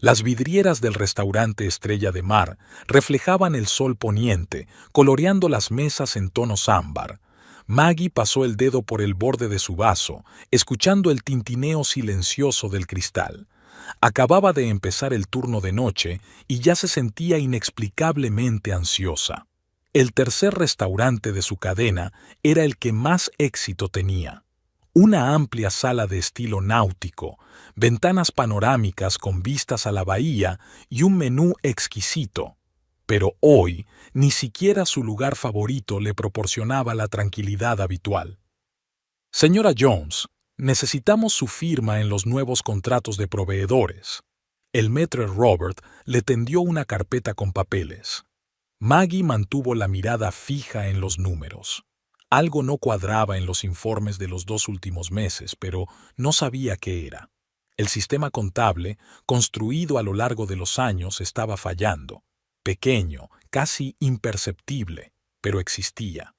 Las vidrieras del restaurante Estrella de Mar reflejaban el sol poniente, coloreando las mesas en tonos ámbar. Maggie pasó el dedo por el borde de su vaso, escuchando el tintineo silencioso del cristal. Acababa de empezar el turno de noche y ya se sentía inexplicablemente ansiosa. El tercer restaurante de su cadena era el que más éxito tenía. Una amplia sala de estilo náutico, ventanas panorámicas con vistas a la bahía y un menú exquisito. Pero hoy, ni siquiera su lugar favorito le proporcionaba la tranquilidad habitual. Señora Jones, necesitamos su firma en los nuevos contratos de proveedores. El maître Robert le tendió una carpeta con papeles. Maggie mantuvo la mirada fija en los números. Algo no cuadraba en los informes de los 2 últimos meses, pero no sabía qué era. El sistema contable, construido a lo largo de los años, estaba fallando. Pequeño, casi imperceptible, pero existía.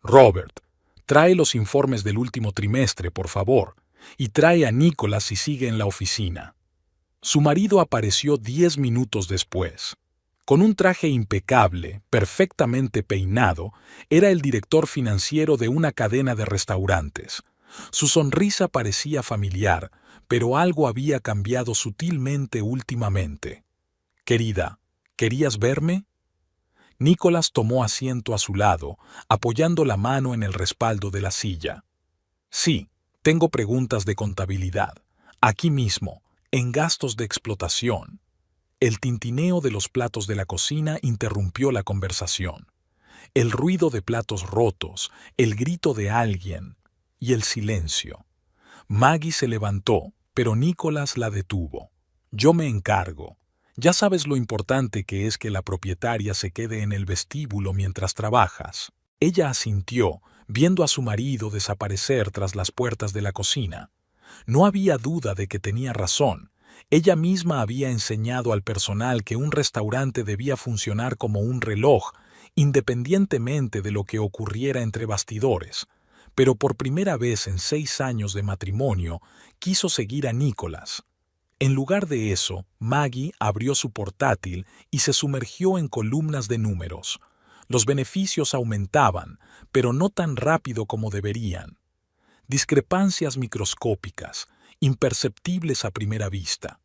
Robert, trae los informes del último trimestre, por favor, y trae a Nicholas si sigue en la oficina. Su marido apareció 10 minutos después. Con un traje impecable, perfectamente peinado, era el director financiero de una cadena de restaurantes. Su sonrisa parecía familiar, pero algo había cambiado sutilmente últimamente. «Querida, ¿querías verme?» Nicholas tomó asiento a su lado, apoyando la mano en el respaldo de la silla. «Sí, tengo preguntas de contabilidad. Aquí mismo, en gastos de explotación». El tintineo de los platos de la cocina interrumpió la conversación. El ruido de platos rotos, el grito de alguien y el silencio. Maggie se levantó, pero Nicholas la detuvo. «Yo me encargo. Ya sabes lo importante que es que la propietaria se quede en el vestíbulo mientras trabajas». Ella asintió, viendo a su marido desaparecer tras las puertas de la cocina. No había duda de que tenía razón. Ella misma había enseñado al personal que un restaurante debía funcionar como un reloj, independientemente de lo que ocurriera entre bastidores. Pero por primera vez en 6 años de matrimonio, quiso seguir a Nicholas. En lugar de eso, Maggie abrió su portátil y se sumergió en columnas de números. Los beneficios aumentaban, pero no tan rápido como deberían. Discrepancias microscópicas, imperceptibles a primera vista.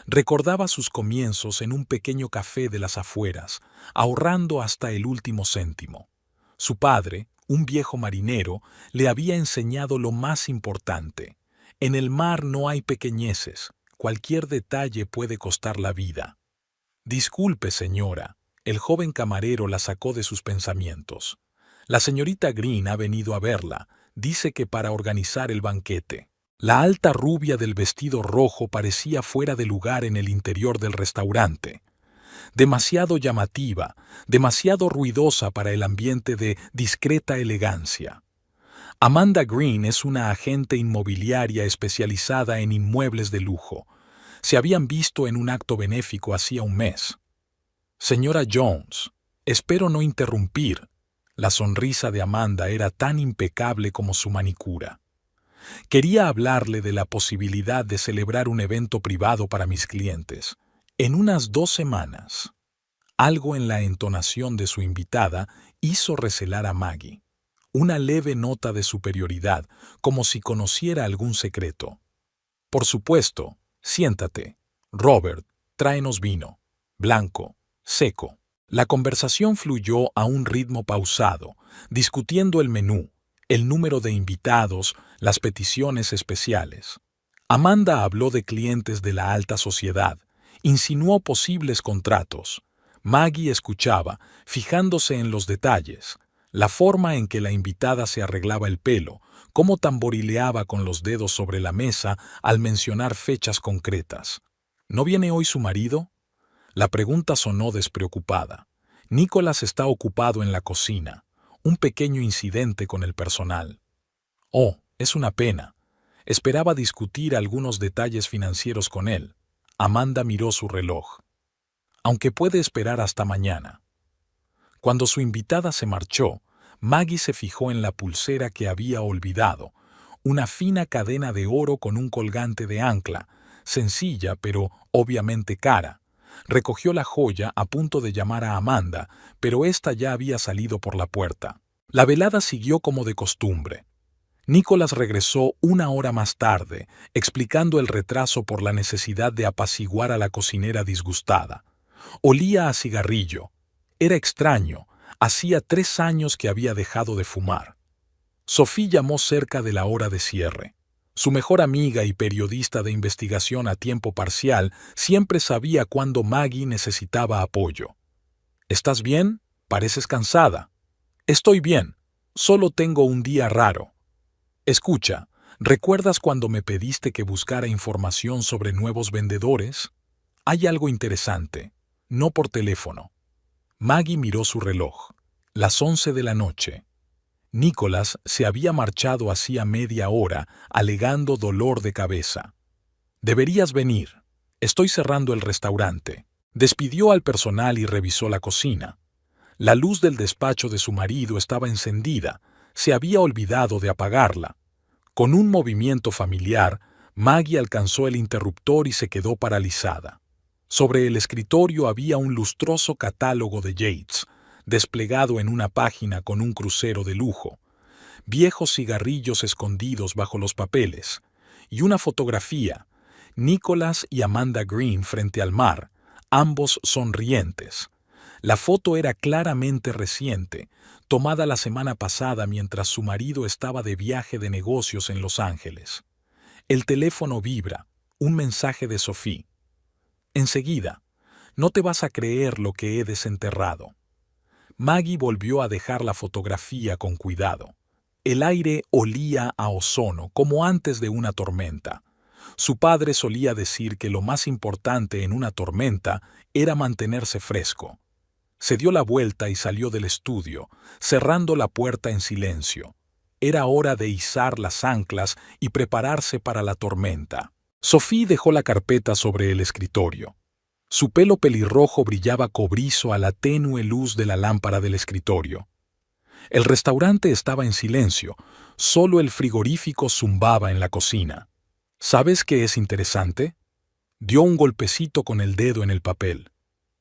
Recordaba sus comienzos en un pequeño café de las afueras, ahorrando hasta el último céntimo. Su padre, un viejo marinero, le había enseñado lo más importante. En el mar no hay pequeñeces, cualquier detalle puede costar la vida. «Disculpe, señora», el joven camarero la sacó de sus pensamientos. «La señorita Green ha venido a verla, dice que para organizar el banquete». La alta rubia del vestido rojo parecía fuera de lugar en el interior del restaurante. Demasiado llamativa, demasiado ruidosa para el ambiente de discreta elegancia. Amanda Green es una agente inmobiliaria especializada en inmuebles de lujo. Se habían visto en un acto benéfico hacía un mes. «Señora Jones, espero no interrumpir». La sonrisa de Amanda era tan impecable como su manicura. «Quería hablarle de la posibilidad de celebrar un evento privado para mis clientes. En unas 2 semanas». Algo en la entonación de su invitada hizo recelar a Maggie. Una leve nota de superioridad, como si conociera algún secreto. «Por supuesto, siéntate. Robert, tráenos vino. Blanco, seco». La conversación fluyó a un ritmo pausado, discutiendo el menú, el número de invitados, las peticiones especiales. Amanda habló de clientes de la alta sociedad, insinuó posibles contratos. Maggie escuchaba, fijándose en los detalles, la forma en que la invitada se arreglaba el pelo, cómo tamborileaba con los dedos sobre la mesa al mencionar fechas concretas. «¿No viene hoy su marido?» La pregunta sonó despreocupada. «Nicholas está ocupado en la cocina. Un pequeño incidente con el personal». «Oh, es una pena. Esperaba discutir algunos detalles financieros con él». Amanda miró su reloj. «Aunque puede esperar hasta mañana». Cuando su invitada se marchó, Maggie se fijó en la pulsera que había olvidado, una fina cadena de oro con un colgante de ancla, sencilla pero obviamente cara. Recogió la joya a punto de llamar a Amanda, pero ésta ya había salido por la puerta. La velada siguió como de costumbre. Nicholas regresó una hora más tarde, explicando el retraso por la necesidad de apaciguar a la cocinera disgustada. Olía a cigarrillo. Era extraño. Hacía 3 años que había dejado de fumar. Sophie llamó cerca de la hora de cierre. Su mejor amiga y periodista de investigación a tiempo parcial siempre sabía cuándo Maggie necesitaba apoyo. ¿Estás bien? Pareces cansada. Estoy bien. Solo tengo un día raro. Escucha, ¿recuerdas cuando me pediste que buscara información sobre nuevos vendedores? Hay algo interesante. No por teléfono. Maggie miró su reloj. Las 11 de la noche. Nicholas se había marchado hacía media hora, alegando dolor de cabeza. Deberías venir. Estoy cerrando el restaurante. Despidió al personal y revisó la cocina. La luz del despacho de su marido estaba encendida. Se había olvidado de apagarla. Con un movimiento familiar, Maggie alcanzó el interruptor y se quedó paralizada. Sobre el escritorio había un lustroso catálogo de Yates, desplegado en una página con un crucero de lujo, viejos cigarrillos escondidos bajo los papeles, y una fotografía, Nicholas y Amanda Green frente al mar, ambos sonrientes. La foto era claramente reciente, tomada la semana pasada mientras su marido estaba de viaje de negocios en Los Ángeles. El teléfono vibra, un mensaje de Sophie. Enseguida, no te vas a creer lo que he desenterrado. Maggie volvió a dejar la fotografía con cuidado. El aire olía a ozono, como antes de una tormenta. Su padre solía decir que lo más importante en una tormenta era mantenerse fresco. Se dio la vuelta y salió del estudio, cerrando la puerta en silencio. Era hora de izar las anclas y prepararse para la tormenta. Sophie dejó la carpeta sobre el escritorio. Su pelo pelirrojo brillaba cobrizo a la tenue luz de la lámpara del escritorio. El restaurante estaba en silencio, solo el frigorífico zumbaba en la cocina. ¿Sabes qué es interesante? Dio un golpecito con el dedo en el papel.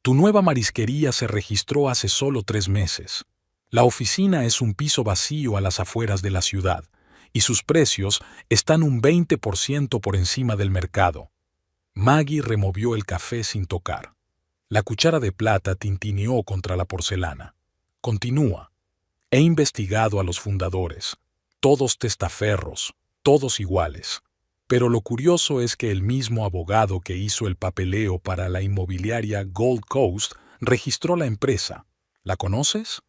Tu nueva marisquería se registró hace solo 3 meses. La oficina es un piso vacío a las afueras de la ciudad, y sus precios están un 20% por encima del mercado. Maggie removió el café sin tocar. La cuchara de plata tintineó contra la porcelana. Continúa. He investigado a los fundadores. Todos testaferros, todos iguales. Pero lo curioso es que el mismo abogado que hizo el papeleo para la inmobiliaria Gold Coast registró la empresa. ¿La conoces?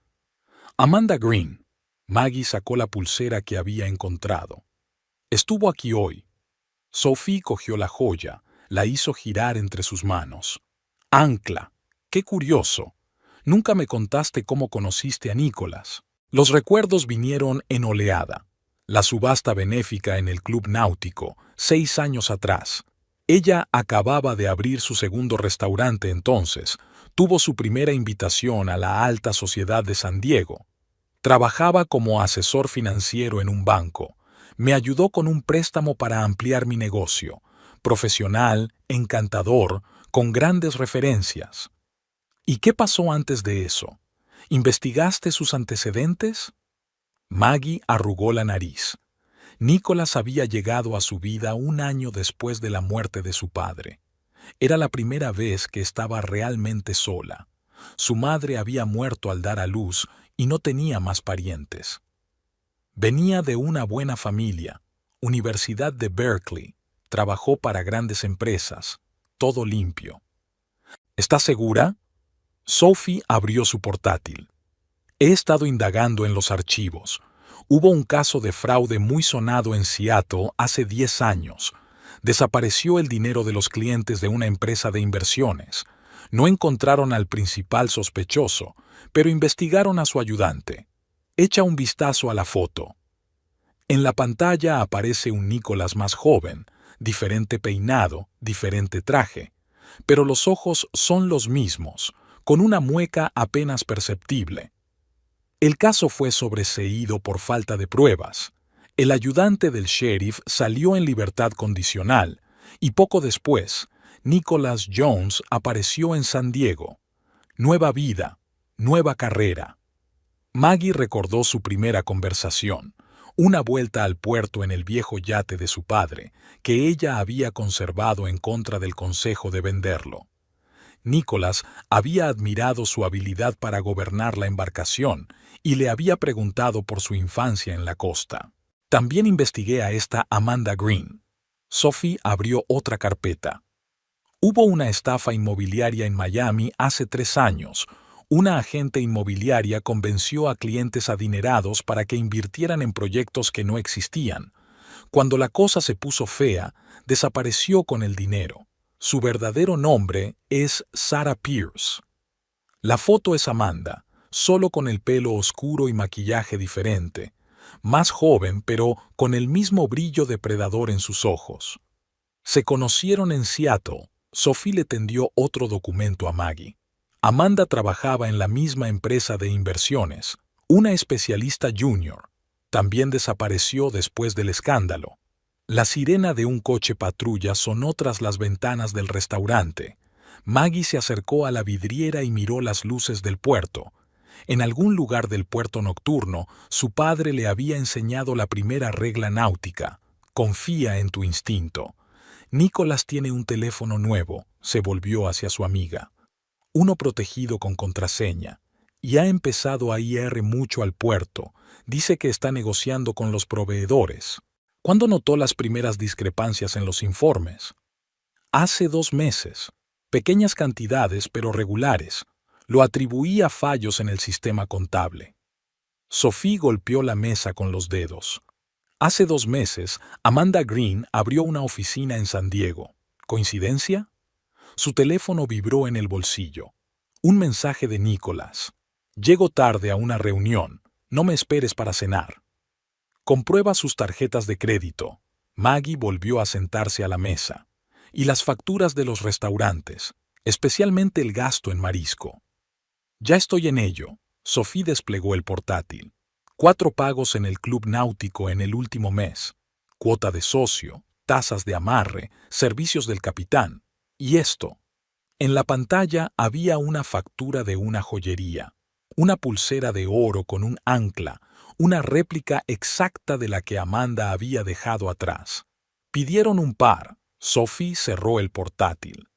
Amanda Green. Maggie sacó la pulsera que había encontrado. Estuvo aquí hoy. Sophie cogió la joya, la hizo girar entre sus manos. Ancla. ¡Qué curioso! Nunca me contaste cómo conociste a Nicholas. Los recuerdos vinieron en oleada. La subasta benéfica en el Club Náutico, 6 años atrás. Ella acababa de abrir su segundo restaurante entonces. Tuvo su primera invitación a la alta sociedad de San Diego. Trabajaba como asesor financiero en un banco. Me ayudó con un préstamo para ampliar mi negocio. Profesional, encantador, con grandes referencias. ¿Y qué pasó antes de eso? ¿Investigaste sus antecedentes? Maggie arrugó la nariz. Nicholas había llegado a su vida 1 año después de la muerte de su padre. Era la primera vez que estaba realmente sola. Su madre había muerto al dar a luz y no tenía más parientes. Venía de una buena familia, Universidad de Berkeley, trabajó para grandes empresas, todo limpio. ¿Estás segura? Sophie abrió su portátil. He estado indagando en los archivos. Hubo un caso de fraude muy sonado en Seattle hace 10 años. Desapareció el dinero de los clientes de una empresa de inversiones. No encontraron al principal sospechoso, pero investigaron a su ayudante. Echa un vistazo a la foto. En la pantalla aparece un Nicholas más joven, diferente peinado, diferente traje. Pero los ojos son los mismos, con una mueca apenas perceptible. El caso fue sobreseído por falta de pruebas. El ayudante del sheriff salió en libertad condicional, Y poco después, Nicholas Jones apareció en San Diego. Nueva vida, nueva carrera. Maggie recordó su primera conversación, una vuelta al puerto en el viejo yate de su padre, que ella había conservado en contra del consejo de venderlo. Nicholas había admirado su habilidad para gobernar la embarcación y le había preguntado por su infancia en la costa. También investigué a esta Amanda Green. Sophie abrió otra carpeta. Hubo una estafa inmobiliaria en Miami hace 3 años. Una agente inmobiliaria convenció a clientes adinerados para que invirtieran en proyectos que no existían. Cuando la cosa se puso fea, desapareció con el dinero. Su verdadero nombre es Sarah Pierce. La foto es Amanda, solo con el pelo oscuro y maquillaje diferente. Más joven, pero con el mismo brillo depredador en sus ojos. Se conocieron en Seattle. Sophie le tendió otro documento a Maggie. Amanda trabajaba en la misma empresa de inversiones, una especialista junior. También desapareció después del escándalo. La sirena de un coche patrulla sonó tras las ventanas del restaurante. Maggie se acercó a la vidriera y miró las luces del puerto. En algún lugar del puerto nocturno, su padre le había enseñado la primera regla náutica: confía en tu instinto. Nicholas tiene un teléfono nuevo, se volvió hacia su amiga. Uno protegido con contraseña. Y ha empezado a ir mucho al puerto. Dice que está negociando con los proveedores. ¿Cuándo notó las primeras discrepancias en los informes? Hace 2 meses. Pequeñas cantidades, pero regulares. Lo atribuía a fallos en el sistema contable. Sophie golpeó la mesa con los dedos. Hace 2 meses, Amanda Green abrió una oficina en San Diego. ¿Coincidencia? Su teléfono vibró en el bolsillo. Un mensaje de Nicholas. Llego tarde a una reunión. No me esperes para cenar. Comprueba sus tarjetas de crédito. Maggie volvió a sentarse a la mesa. Y las facturas de los restaurantes, especialmente el gasto en marisco. Ya estoy en ello. Sophie desplegó el portátil. 4 pagos en el club náutico en el último mes. Cuota de socio, tasas de amarre, servicios del capitán. Y esto. En la pantalla había una factura de una joyería. Una pulsera de oro con un ancla, una réplica exacta de la que Amanda había dejado atrás. Pidieron un par. Sophie cerró el portátil.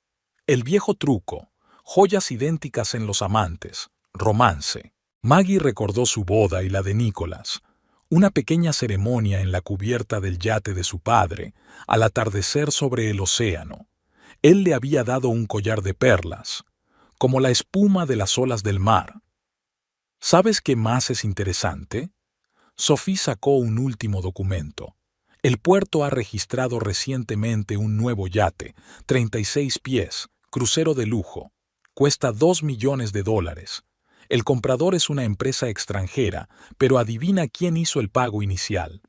El viejo truco. Joyas idénticas en los amantes. Romance. Maggie recordó su boda y la de Nicholas. Una pequeña ceremonia en la cubierta del yate de su padre, al atardecer sobre el océano. Él le había dado un collar de perlas, como la espuma de las olas del mar. ¿Sabes qué más es interesante? Sophie sacó un último documento. El puerto ha registrado recientemente un nuevo yate, 36 pies, crucero de lujo. Cuesta $2 millones. El comprador es una empresa extranjera, pero adivina quién hizo el pago inicial.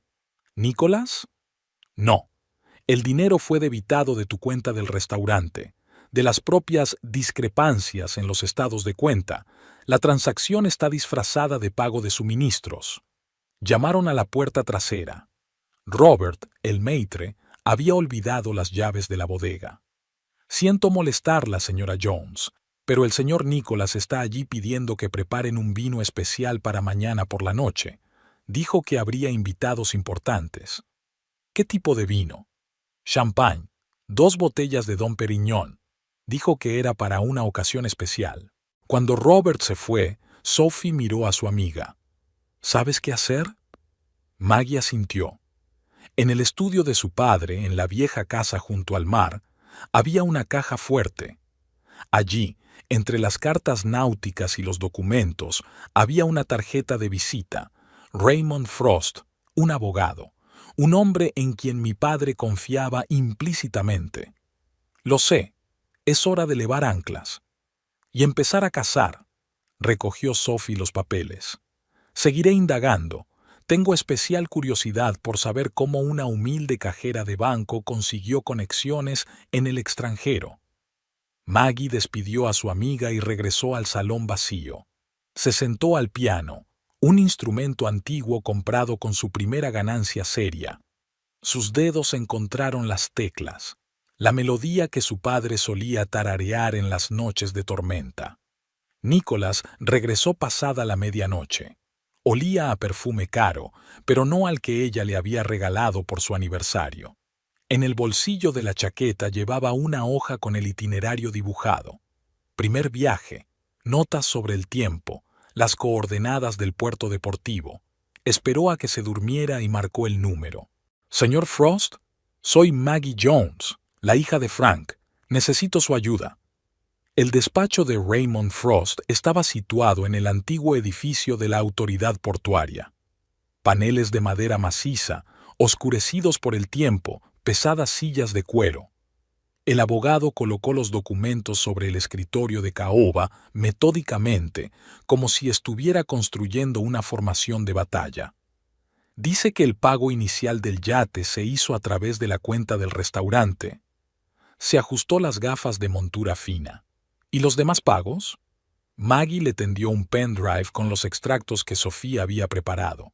¿Nicholas? No. El dinero fue debitado de tu cuenta del restaurante, de las propias discrepancias en los estados de cuenta. La transacción está disfrazada de pago de suministros. Llamaron a la puerta trasera. Robert, el maitre, había olvidado las llaves de la bodega. Siento molestarla, señora Jones, pero el señor Nicholas está allí pidiendo que preparen un vino especial para mañana por la noche. Dijo que habría invitados importantes. ¿Qué tipo de vino? Champagne. 2 botellas de Dom Perignon. Dijo que era para una ocasión especial. Cuando Robert se fue, Sophie miró a su amiga. ¿Sabes qué hacer? Maggie asintió. En el estudio de su padre, en la vieja casa junto al mar, había una caja fuerte. Allí, entre las cartas náuticas y los documentos, había una tarjeta de visita. Raymond Frost, un abogado, un hombre en quien mi padre confiaba implícitamente. Lo sé, es hora de levar anclas. Y empezar a cazar. Recogió Sophie los papeles. Seguiré indagando. Tengo especial curiosidad por saber cómo una humilde cajera de banco consiguió conexiones en el extranjero. Maggie despidió a su amiga y regresó al salón vacío. Se sentó al piano, un instrumento antiguo comprado con su primera ganancia seria. Sus dedos encontraron las teclas. la melodía que su padre solía tararear en las noches de tormenta. Nicholas regresó pasada la medianoche. Olía a perfume caro, pero no al que ella le había regalado por su aniversario. En el bolsillo de la chaqueta llevaba una hoja con el itinerario dibujado. Primer viaje, notas sobre el tiempo, las coordenadas del puerto deportivo. Esperó a que se durmiera y marcó el número. «Señor Frost, soy Maggie Jones, la hija de Frank. Necesito su ayuda». El despacho de Raymond Frost estaba situado en el antiguo edificio de la autoridad portuaria. Paneles de madera maciza, oscurecidos por el tiempo, pesadas sillas de cuero. El abogado colocó los documentos sobre el escritorio de caoba metódicamente, como si estuviera construyendo una formación de batalla. Dice que el pago inicial del yate se hizo a través de la cuenta del restaurante. Se ajustó las gafas de montura fina. ¿Y los demás pagos? Maggie le tendió un pendrive con los extractos que Sofía había preparado.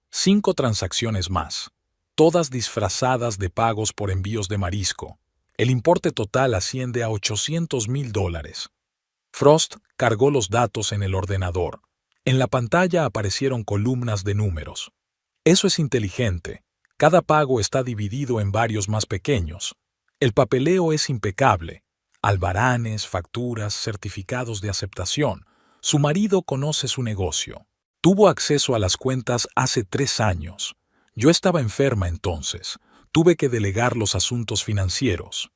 5 transacciones más, todas disfrazadas de pagos por envíos de marisco. El importe total asciende a $800,000. Frost cargó los datos en el ordenador. En la pantalla aparecieron columnas de números. Eso es inteligente. Cada pago está dividido en varios más pequeños. El papeleo es impecable. Albaranes, facturas, certificados de aceptación. Su marido conoce su negocio. Tuvo acceso a las cuentas hace 3 años. Yo estaba enferma entonces. Tuve que delegar los asuntos financieros.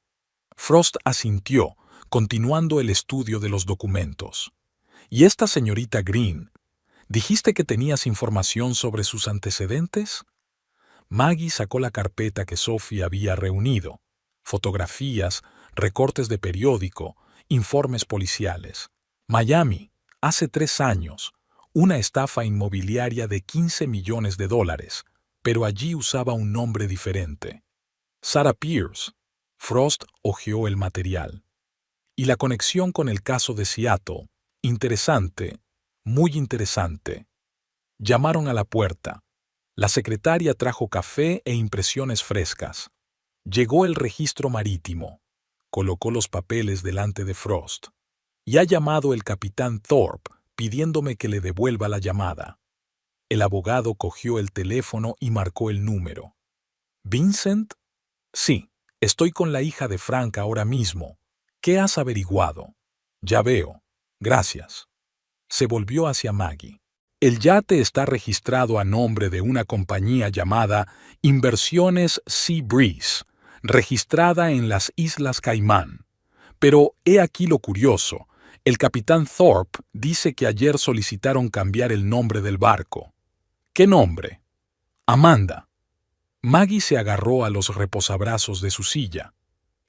Frost asintió, continuando el estudio de los documentos. ¿Y esta señorita Green? ¿Dijiste que tenías información sobre sus antecedentes? Maggie sacó la carpeta que Sophie había reunido. Fotografías, recortes de periódico, informes policiales. Miami, hace 3 años, una estafa inmobiliaria de $15 millones, pero allí usaba un nombre diferente. Sarah Pierce. Frost hojeó el material. Y la conexión con el caso de Seattle. Interesante, muy interesante. Llamaron a la puerta. La secretaria trajo café e impresiones frescas. Llegó el registro marítimo. Colocó los papeles delante de Frost. Y ha llamado el capitán Thorpe pidiéndome que le devuelva la llamada. El abogado cogió el teléfono y marcó el número. ¿Vincent? Sí, estoy con la hija de Frank ahora mismo. ¿Qué has averiguado? Ya veo. Gracias. Se volvió hacia Maggie. El yate está registrado a nombre de una compañía llamada Inversiones Sea Breeze, registrada en las Islas Caimán. Pero he aquí lo curioso. El capitán Thorpe dice que ayer solicitaron cambiar el nombre del barco. ¿Qué nombre? Amanda. Maggie se agarró a los reposabrazos de su silla.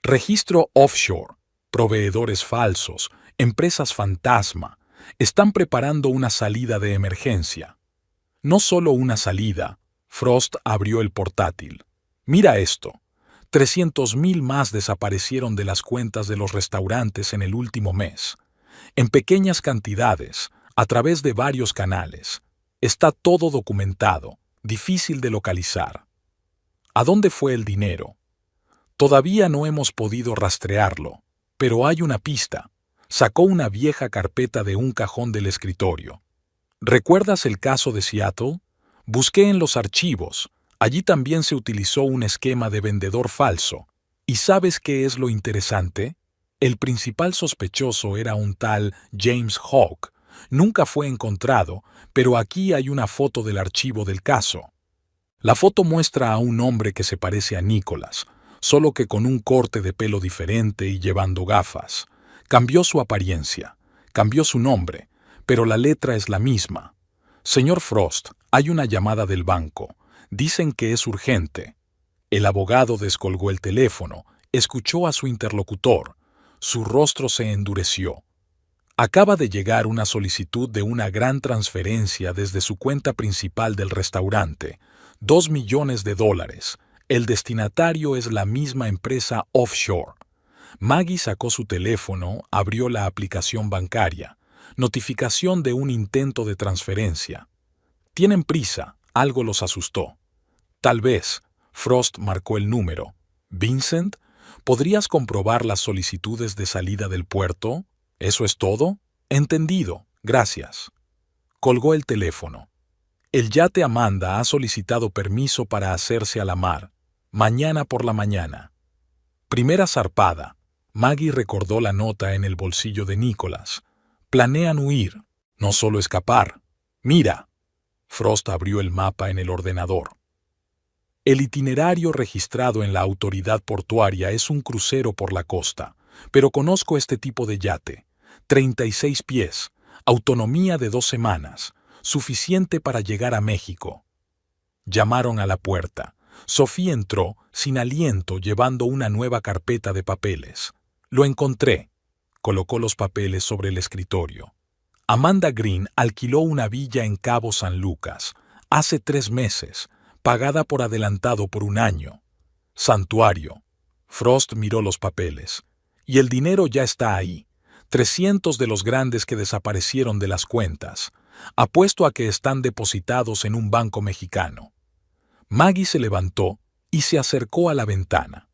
Registro offshore, proveedores falsos, empresas fantasma. Están preparando una salida de emergencia. No solo una salida. Frost abrió el portátil. Mira esto. 300,000 más desaparecieron de las cuentas de los restaurantes en el último mes. En pequeñas cantidades, a través de varios canales. Está todo documentado, difícil de localizar. ¿A dónde fue el dinero? Todavía no hemos podido rastrearlo, pero hay una pista. Sacó una vieja carpeta de un cajón del escritorio. ¿Recuerdas el caso de Seattle? Busqué en los archivos. Allí también se utilizó un esquema de vendedor falso. ¿Y sabes qué es lo interesante? El principal sospechoso era un tal James Hawke. Nunca fue encontrado, pero aquí hay una foto del archivo del caso. La foto muestra a un hombre que se parece a Nicholas, solo que con un corte de pelo diferente y llevando gafas. Cambió su apariencia, cambió su nombre, pero la letra es la misma. Señor Frost, hay una llamada del banco. Dicen que es urgente. El abogado descolgó el teléfono, escuchó a su interlocutor. Su rostro se endureció. Acaba de llegar una solicitud de una gran transferencia desde su cuenta principal del restaurante. $2 millones. El destinatario es la misma empresa offshore. Maggie sacó su teléfono, abrió la aplicación bancaria. Notificación de un intento de transferencia. Tienen prisa, algo los asustó. Tal vez. Frost marcó el número. ¿Vincent? ¿Podrías comprobar las solicitudes de salida del puerto? ¿Eso es todo? Entendido, gracias. Colgó el teléfono. El yate Amanda ha solicitado permiso para hacerse a la mar, mañana por la mañana. Primera zarpada. Maggie recordó la nota en el bolsillo de Nicholas. Planean huir, no solo escapar. Mira. Frost abrió el mapa en el ordenador. El itinerario registrado en la autoridad portuaria es un crucero por la costa, pero conozco este tipo de yate. 36 pies, autonomía de 2 semanas, suficiente para llegar a México. Llamaron a la puerta. Sophie entró, sin aliento, llevando una nueva carpeta de papeles. Lo encontré. Colocó los papeles sobre el escritorio. Amanda Green alquiló una villa en Cabo San Lucas, hace 3 meses, pagada por adelantado por 1 año. Santuario. Frost miró los papeles. Y el dinero ya está ahí. 300 de los grandes que desaparecieron de las cuentas. Apuesto a que están depositados en un banco mexicano. Maggie se levantó y se acercó a la ventana.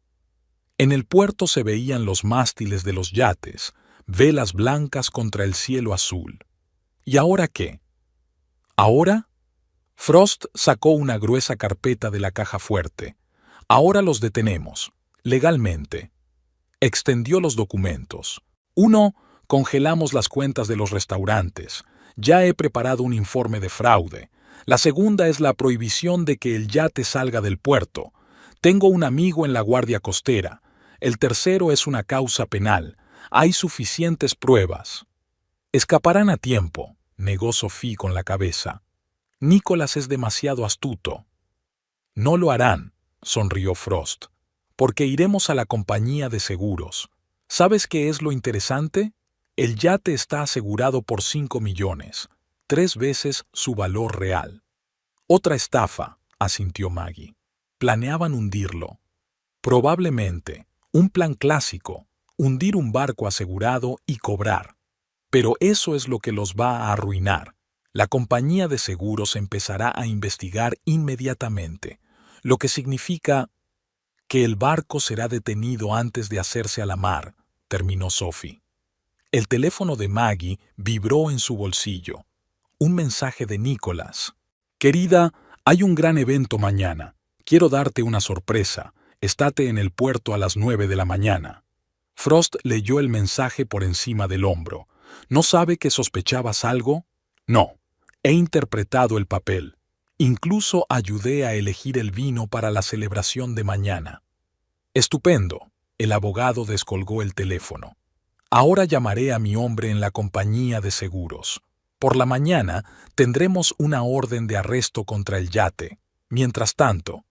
En el puerto se veían los mástiles de los yates, velas blancas contra el cielo azul. ¿Y ahora qué? ¿Ahora? Frost sacó una gruesa carpeta de la caja fuerte. Ahora los detenemos, legalmente. Extendió los documentos. 1. Congelamos las cuentas de los restaurantes. Ya he preparado un informe de fraude. La segunda es la prohibición de que el yate salga del puerto. Tengo un amigo en la Guardia Costera. El tercero es una causa penal. Hay suficientes pruebas. Escaparán a tiempo, negó Sophie con la cabeza. Nicholas es demasiado astuto. No lo harán, sonrió Frost, porque iremos a la compañía de seguros. ¿Sabes qué es lo interesante? El yate está asegurado por 5 millones, 3 veces su valor real. Otra estafa, asintió Maggie. Planeaban hundirlo. Probablemente, un plan clásico, hundir un barco asegurado y cobrar. Pero eso es lo que los va a arruinar. La compañía de seguros empezará a investigar inmediatamente, lo que significa que el barco será detenido antes de hacerse a la mar, terminó Sophie. El teléfono de Maggie vibró en su bolsillo. Un mensaje de Nicholas. Querida, hay un gran evento mañana. Quiero darte una sorpresa. Estate en el puerto a las 9 de la mañana. Frost leyó el mensaje por encima del hombro. ¿No sabe que sospechabas algo? No. He interpretado el papel. Incluso ayudé a elegir el vino para la celebración de mañana. Estupendo. El abogado descolgó el teléfono. Ahora llamaré a mi hombre en la compañía de seguros. Por la mañana tendremos una orden de arresto contra el yate. Mientras tanto,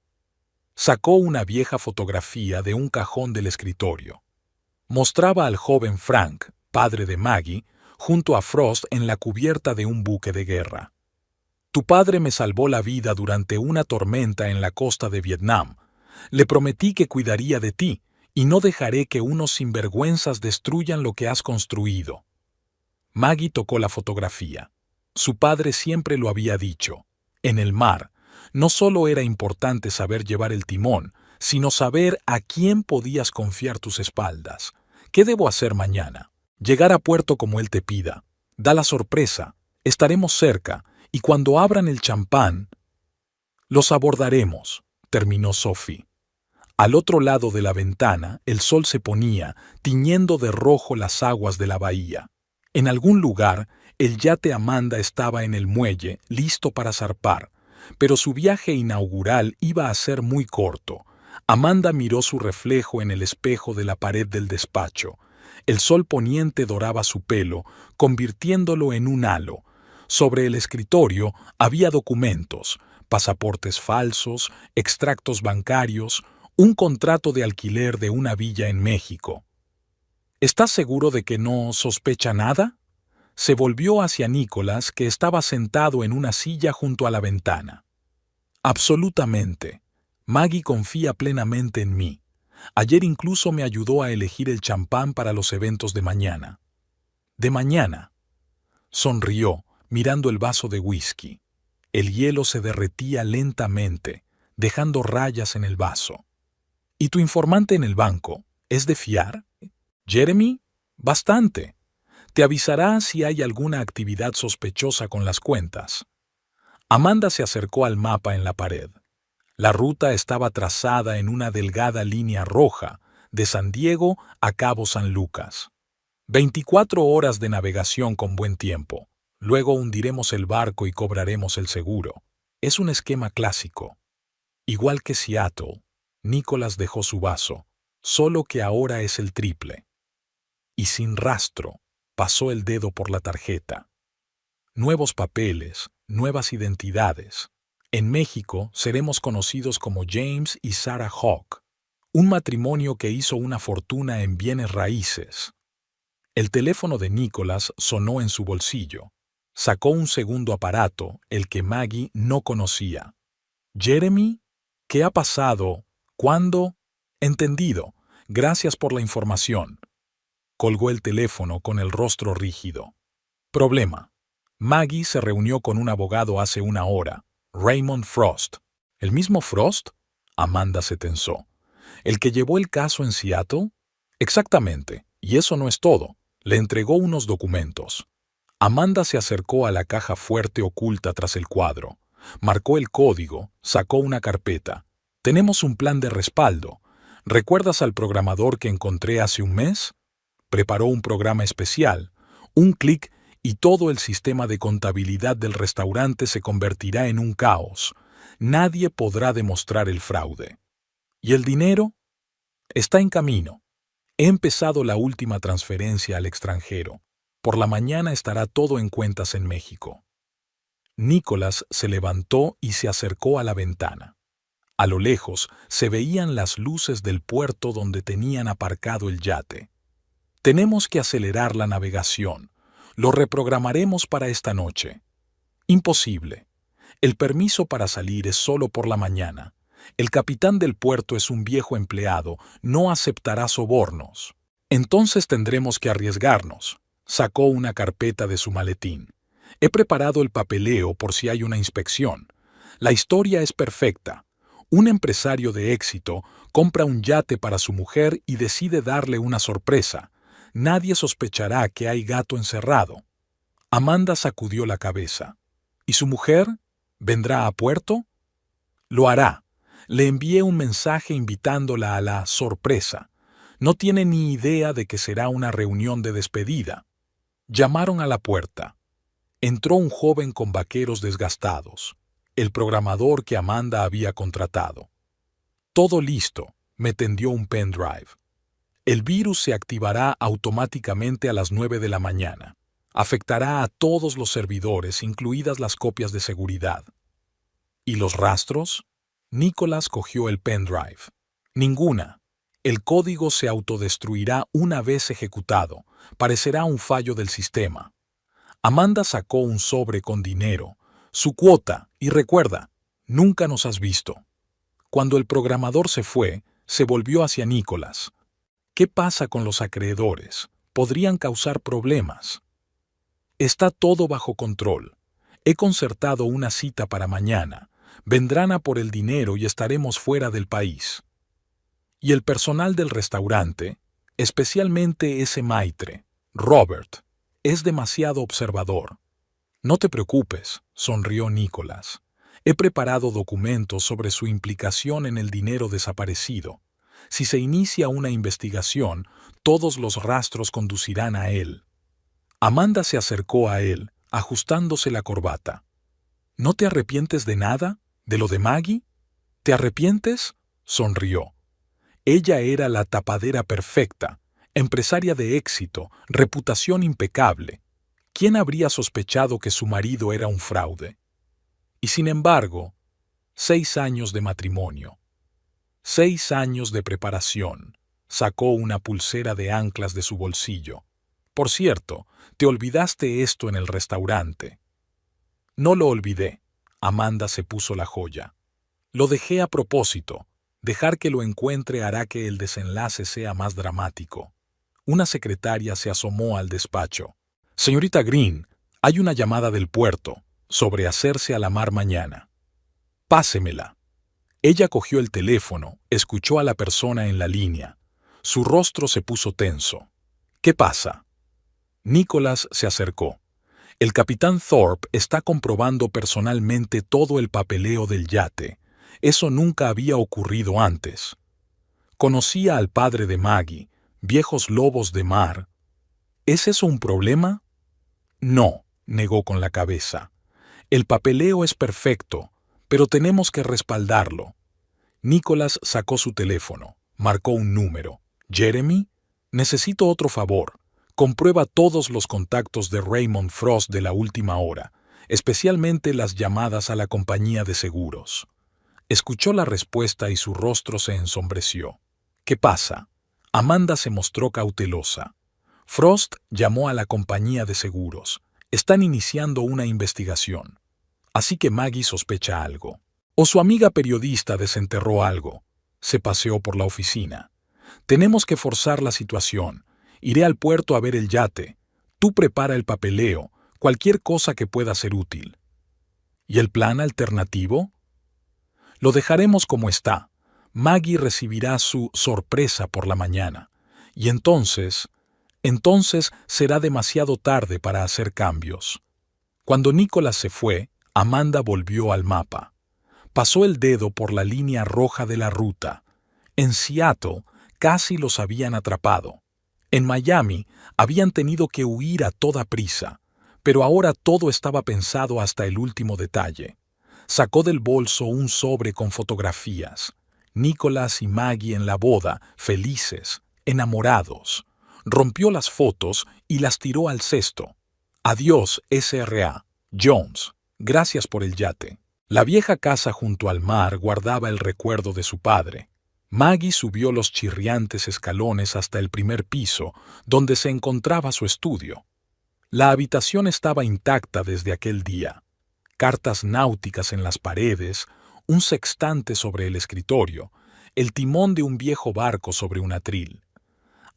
sacó una vieja fotografía de un cajón del escritorio. Mostraba al joven Frank, padre de Maggie, junto a Frost en la cubierta de un buque de guerra. Tu padre me salvó la vida durante una tormenta en la costa de Vietnam. Le prometí que cuidaría de ti y no dejaré que unos sinvergüenzas destruyan lo que has construido. Maggie tocó la fotografía. Su padre siempre lo había dicho. En el mar, no solo era importante saber llevar el timón, sino saber a quién podías confiar tus espaldas. ¿Qué debo hacer mañana? Llegar a puerto como él te pida. Da la sorpresa. Estaremos cerca, y cuando abran el champán, los abordaremos, terminó Sophie. Al otro lado de la ventana, el sol se ponía, tiñendo de rojo las aguas de la bahía. En algún lugar, el yate Amanda estaba en el muelle, listo para zarpar, pero su viaje inaugural iba a ser muy corto. Amanda miró su reflejo en el espejo de la pared del despacho. El sol poniente doraba su pelo, convirtiéndolo en un halo. Sobre el escritorio había documentos, pasaportes falsos, extractos bancarios, un contrato de alquiler de una villa en México. ¿Estás seguro de que no sospecha nada? Se volvió hacia Nicholas, que estaba sentado en una silla junto a la ventana. Absolutamente. Maggie confía plenamente en mí. Ayer incluso me ayudó a elegir el champán para los eventos de mañana. ¿De mañana? Sonrió, mirando el vaso de whisky. El hielo se derretía lentamente, dejando rayas en el vaso. ¿Y tu informante en el banco? ¿Es de fiar? Jeremy, bastante. Te avisará si hay alguna actividad sospechosa con las cuentas. Amanda se acercó al mapa en la pared. La ruta estaba trazada en una delgada línea roja, de San Diego a Cabo San Lucas. 24 horas de navegación con buen tiempo. Luego hundiremos el barco y cobraremos el seguro. Es un esquema clásico. Igual que Seattle, Nicholas dejó su vaso, solo que ahora es el triple. Y sin rastro, pasó el dedo por la tarjeta. Nuevos papeles, nuevas identidades. En México seremos conocidos como James y Sarah Hawk, un matrimonio que hizo una fortuna en bienes raíces. El teléfono de Nicholas sonó en su bolsillo. Sacó un segundo aparato, el que Maggie no conocía. «Jeremy, ¿qué ha pasado? ¿Cuándo?» «Entendido. Gracias por la información». Colgó el teléfono con el rostro rígido. Problema. Maggie se reunió con un abogado hace una hora, Raymond Frost. ¿El mismo Frost? Amanda se tensó. ¿El que llevó el caso en Seattle? Exactamente, y eso no es todo. Le entregó unos documentos. Amanda se acercó a la caja fuerte oculta tras el cuadro. Marcó el código, sacó una carpeta. Tenemos un plan de respaldo. ¿Recuerdas al programador que encontré hace un mes? Preparó un programa especial. Un clic y todo el sistema de contabilidad del restaurante se convertirá en un caos. Nadie podrá demostrar el fraude. ¿Y el dinero? Está en camino. He empezado la última transferencia al extranjero. Por la mañana estará todo en cuentas en México. Nicholas se levantó y se acercó a la ventana. A lo lejos se veían las luces del puerto donde tenían aparcado el yate. Tenemos que acelerar la navegación. Lo reprogramaremos para esta noche. Imposible. El permiso para salir es solo por la mañana. El capitán del puerto es un viejo empleado, no aceptará sobornos. Entonces tendremos que arriesgarnos. Sacó una carpeta de su maletín. He preparado el papeleo por si hay una inspección. La historia es perfecta. Un empresario de éxito compra un yate para su mujer y decide darle una sorpresa. Nadie sospechará que hay gato encerrado. Amanda sacudió la cabeza. ¿Y su mujer? ¿Vendrá a puerto? Lo hará. Le envié un mensaje invitándola a la sorpresa. No tiene ni idea de que será una reunión de despedida. Llamaron a la puerta. Entró un joven con vaqueros desgastados, el programador que Amanda había contratado. Todo listo, me tendió un pendrive. El virus se activará automáticamente a las 9 de la mañana. Afectará a todos los servidores, incluidas las copias de seguridad. ¿Y los rastros? Nicholas cogió el pendrive. Ninguna. El código se autodestruirá una vez ejecutado. Parecerá un fallo del sistema. Amanda sacó un sobre con dinero, su cuota, y recuerda, nunca nos has visto. Cuando el programador se fue, se volvió hacia Nicholas. ¿Qué pasa con los acreedores? Podrían causar problemas. Está todo bajo control. He concertado una cita para mañana. Vendrán a por el dinero y estaremos fuera del país. Y el personal del restaurante, especialmente ese maitre, Robert, es demasiado observador. No te preocupes, sonrió Nicholas. He preparado documentos sobre su implicación en el dinero desaparecido. Si se inicia una investigación, todos los rastros conducirán a él. Amanda se acercó a él, ajustándose la corbata. ¿No te arrepientes de nada? ¿De lo de Maggie? ¿Te arrepientes? Sonrió. Ella era la tapadera perfecta, empresaria de éxito, reputación impecable. ¿Quién habría sospechado que su marido era un fraude? Y sin embargo, 6 años de matrimonio. 6 años de preparación. Sacó una pulsera de anclas de su bolsillo. Por cierto, te olvidaste esto en el restaurante. No lo olvidé. Amanda se puso la joya. Lo dejé a propósito. Dejar que lo encuentre hará que el desenlace sea más dramático. Una secretaria se asomó al despacho. Señorita Green, hay una llamada del puerto sobre hacerse a la mar mañana. Pásemela. Ella cogió el teléfono, escuchó a la persona en la línea. Su rostro se puso tenso. ¿Qué pasa? Nicholas se acercó. El capitán Thorpe está comprobando personalmente todo el papeleo del yate. Eso nunca había ocurrido antes. Conocía al padre de Maggie, viejos lobos de mar. ¿Es eso un problema? No, negó con la cabeza. El papeleo es perfecto, pero tenemos que respaldarlo. Nicholas sacó su teléfono, marcó un número. «Jeremy, necesito otro favor. Comprueba todos los contactos de Raymond Frost de la última hora, especialmente las llamadas a la compañía de seguros». Escuchó la respuesta y su rostro se ensombreció. «¿Qué pasa?» Amanda se mostró cautelosa. «Frost llamó a la compañía de seguros. Están iniciando una investigación. Así que Maggie sospecha algo. O su amiga periodista desenterró algo. Se paseó por la oficina. Tenemos que forzar la situación. Iré al puerto a ver el yate. Tú prepara el papeleo, cualquier cosa que pueda ser útil». ¿Y el plan alternativo? Lo dejaremos como está. Maggie recibirá su sorpresa por la mañana. Y entonces será demasiado tarde para hacer cambios. Cuando Nicholas se fue, Amanda volvió al mapa. Pasó el dedo por la línea roja de la ruta. En Seattle casi los habían atrapado. En Miami habían tenido que huir a toda prisa, pero ahora todo estaba pensado hasta el último detalle. Sacó del bolso un sobre con fotografías. Nicholas y Maggie en la boda, felices, enamorados. Rompió las fotos y las tiró al cesto. «Adiós, S.R.A. Jones. Gracias por el yate». La vieja casa junto al mar guardaba el recuerdo de su padre. Maggie subió los chirriantes escalones hasta el primer piso, donde se encontraba su estudio. La habitación estaba intacta desde aquel día. Cartas náuticas en las paredes, un sextante sobre el escritorio, el timón de un viejo barco sobre un atril.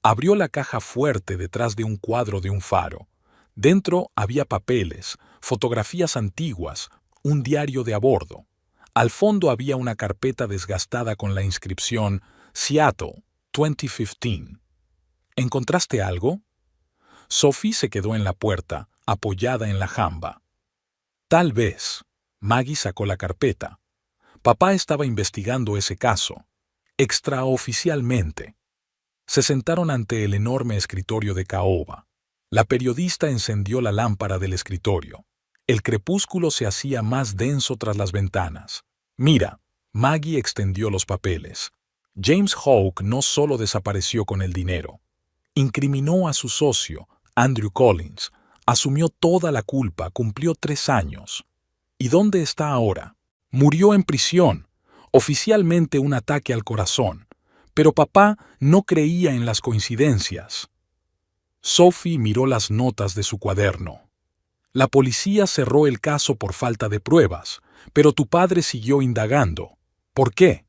Abrió la caja fuerte detrás de un cuadro de un faro. Dentro había papeles, fotografías antiguas, un diario de a bordo. Al fondo había una carpeta desgastada con la inscripción Seattle, 2015. ¿Encontraste algo? Sophie se quedó en la puerta, apoyada en la jamba. Tal vez. Maggie sacó la carpeta. Papá estaba investigando ese caso. Extraoficialmente. Se sentaron ante el enorme escritorio de caoba. La periodista encendió la lámpara del escritorio. El crepúsculo se hacía más denso tras las ventanas. «Mira», Maggie extendió los papeles. James Hawke no solo desapareció con el dinero. Incriminó a su socio, Andrew Collins. Asumió toda la culpa, cumplió 3 años. ¿Y dónde está ahora? Murió en prisión. Oficialmente un ataque al corazón. Pero papá no creía en las coincidencias. Sophie miró las notas de su cuaderno. La policía cerró el caso por falta de pruebas, pero tu padre siguió indagando. ¿Por qué?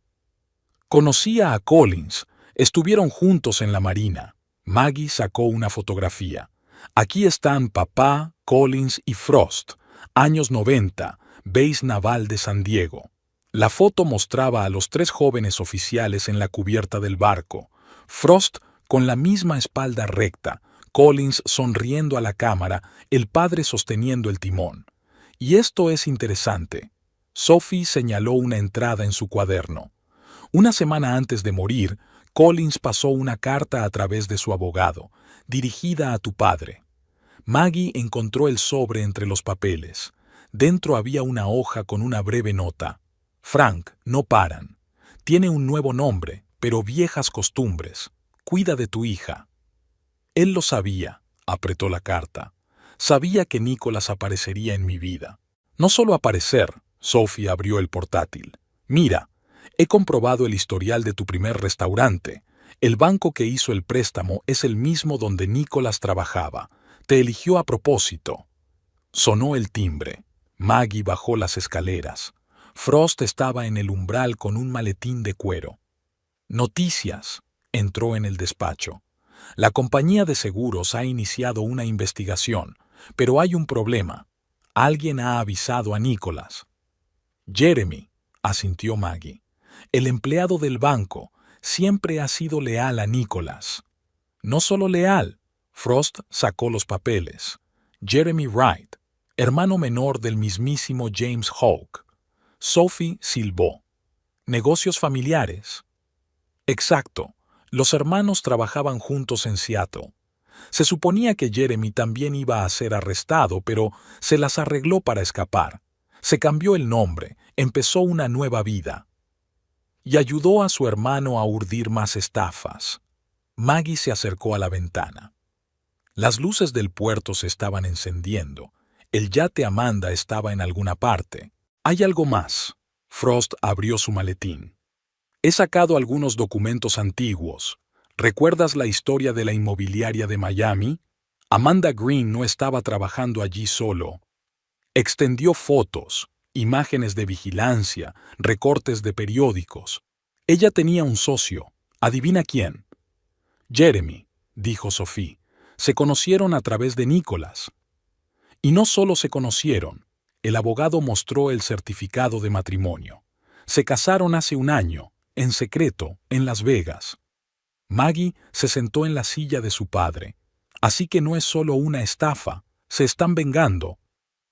Conocía a Collins. Estuvieron juntos en la marina. Maggie sacó una fotografía. Aquí están papá, Collins y Frost. Años 90, Base Naval de San Diego. La foto mostraba a los 3 jóvenes oficiales en la cubierta del barco. Frost con la misma espalda recta, Collins sonriendo a la cámara, el padre sosteniendo el timón. Y esto es interesante. Sophie señaló una entrada en su cuaderno. Una semana antes de morir, Collins pasó una carta a través de su abogado, dirigida a tu padre. Maggie encontró el sobre entre los papeles. Dentro había una hoja con una breve nota. «Frank, no paran. Tiene un nuevo nombre, pero viejas costumbres. Cuida de tu hija». Él lo sabía, apretó la carta. Sabía que Nicholas aparecería en mi vida. No solo aparecer, Sophie abrió el portátil. «Mira, he comprobado el historial de tu primer restaurante. El banco que hizo el préstamo es el mismo donde Nicholas trabajaba. Te eligió a propósito». Sonó el timbre. Maggie bajó las escaleras. Frost estaba en el umbral con un maletín de cuero. «Noticias», entró en el despacho. «La compañía de seguros ha iniciado una investigación, pero hay un problema. Alguien ha avisado a Nicholas». «Jeremy», asintió Maggie. «El empleado del banco. siempre ha sido leal a Nicholas. No solo leal, Frost sacó los papeles. Jeremy Wright, hermano menor del mismísimo James Hawke. Sophie silbó. ¿Negocios familiares? Exacto. Los hermanos trabajaban juntos en Seattle. Se suponía que Jeremy también iba a ser arrestado, pero se las arregló para escapar. Se cambió el nombre, empezó una nueva vida. Y ayudó a su hermano a urdir más estafas. Maggie se acercó a la ventana. Las luces del puerto se estaban encendiendo. El yate Amanda estaba en alguna parte. ¿Hay algo más? Frost abrió su maletín. He sacado algunos documentos antiguos. ¿Recuerdas la historia de la inmobiliaria de Miami? Amanda Green no estaba trabajando allí solo. Extendió fotos, imágenes de vigilancia, recortes de periódicos. Ella tenía un socio. ¿Adivina quién? Jeremy, dijo Sophie. Se conocieron a través de Nicholas. Y no solo se conocieron. El abogado mostró el certificado de matrimonio. Se casaron hace un año, en secreto, en Las Vegas. Maggie se sentó en la silla de su padre. Así que no es solo una estafa, se están vengando.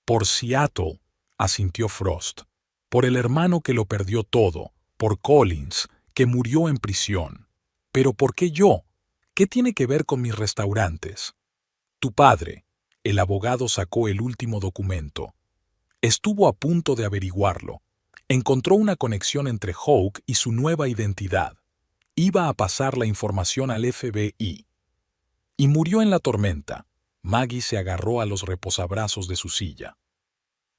Por Seattle, asintió Frost. Por el hermano que lo perdió todo, por Collins, que murió en prisión. ¿Pero por qué yo? ¿Qué tiene que ver con mis restaurantes? Tu padre. El abogado sacó el último documento. Estuvo a punto de averiguarlo. Encontró una conexión entre Hawke y su nueva identidad. Iba a pasar la información al FBI. Y murió en la tormenta. Maggie se agarró a los reposabrazos de su silla.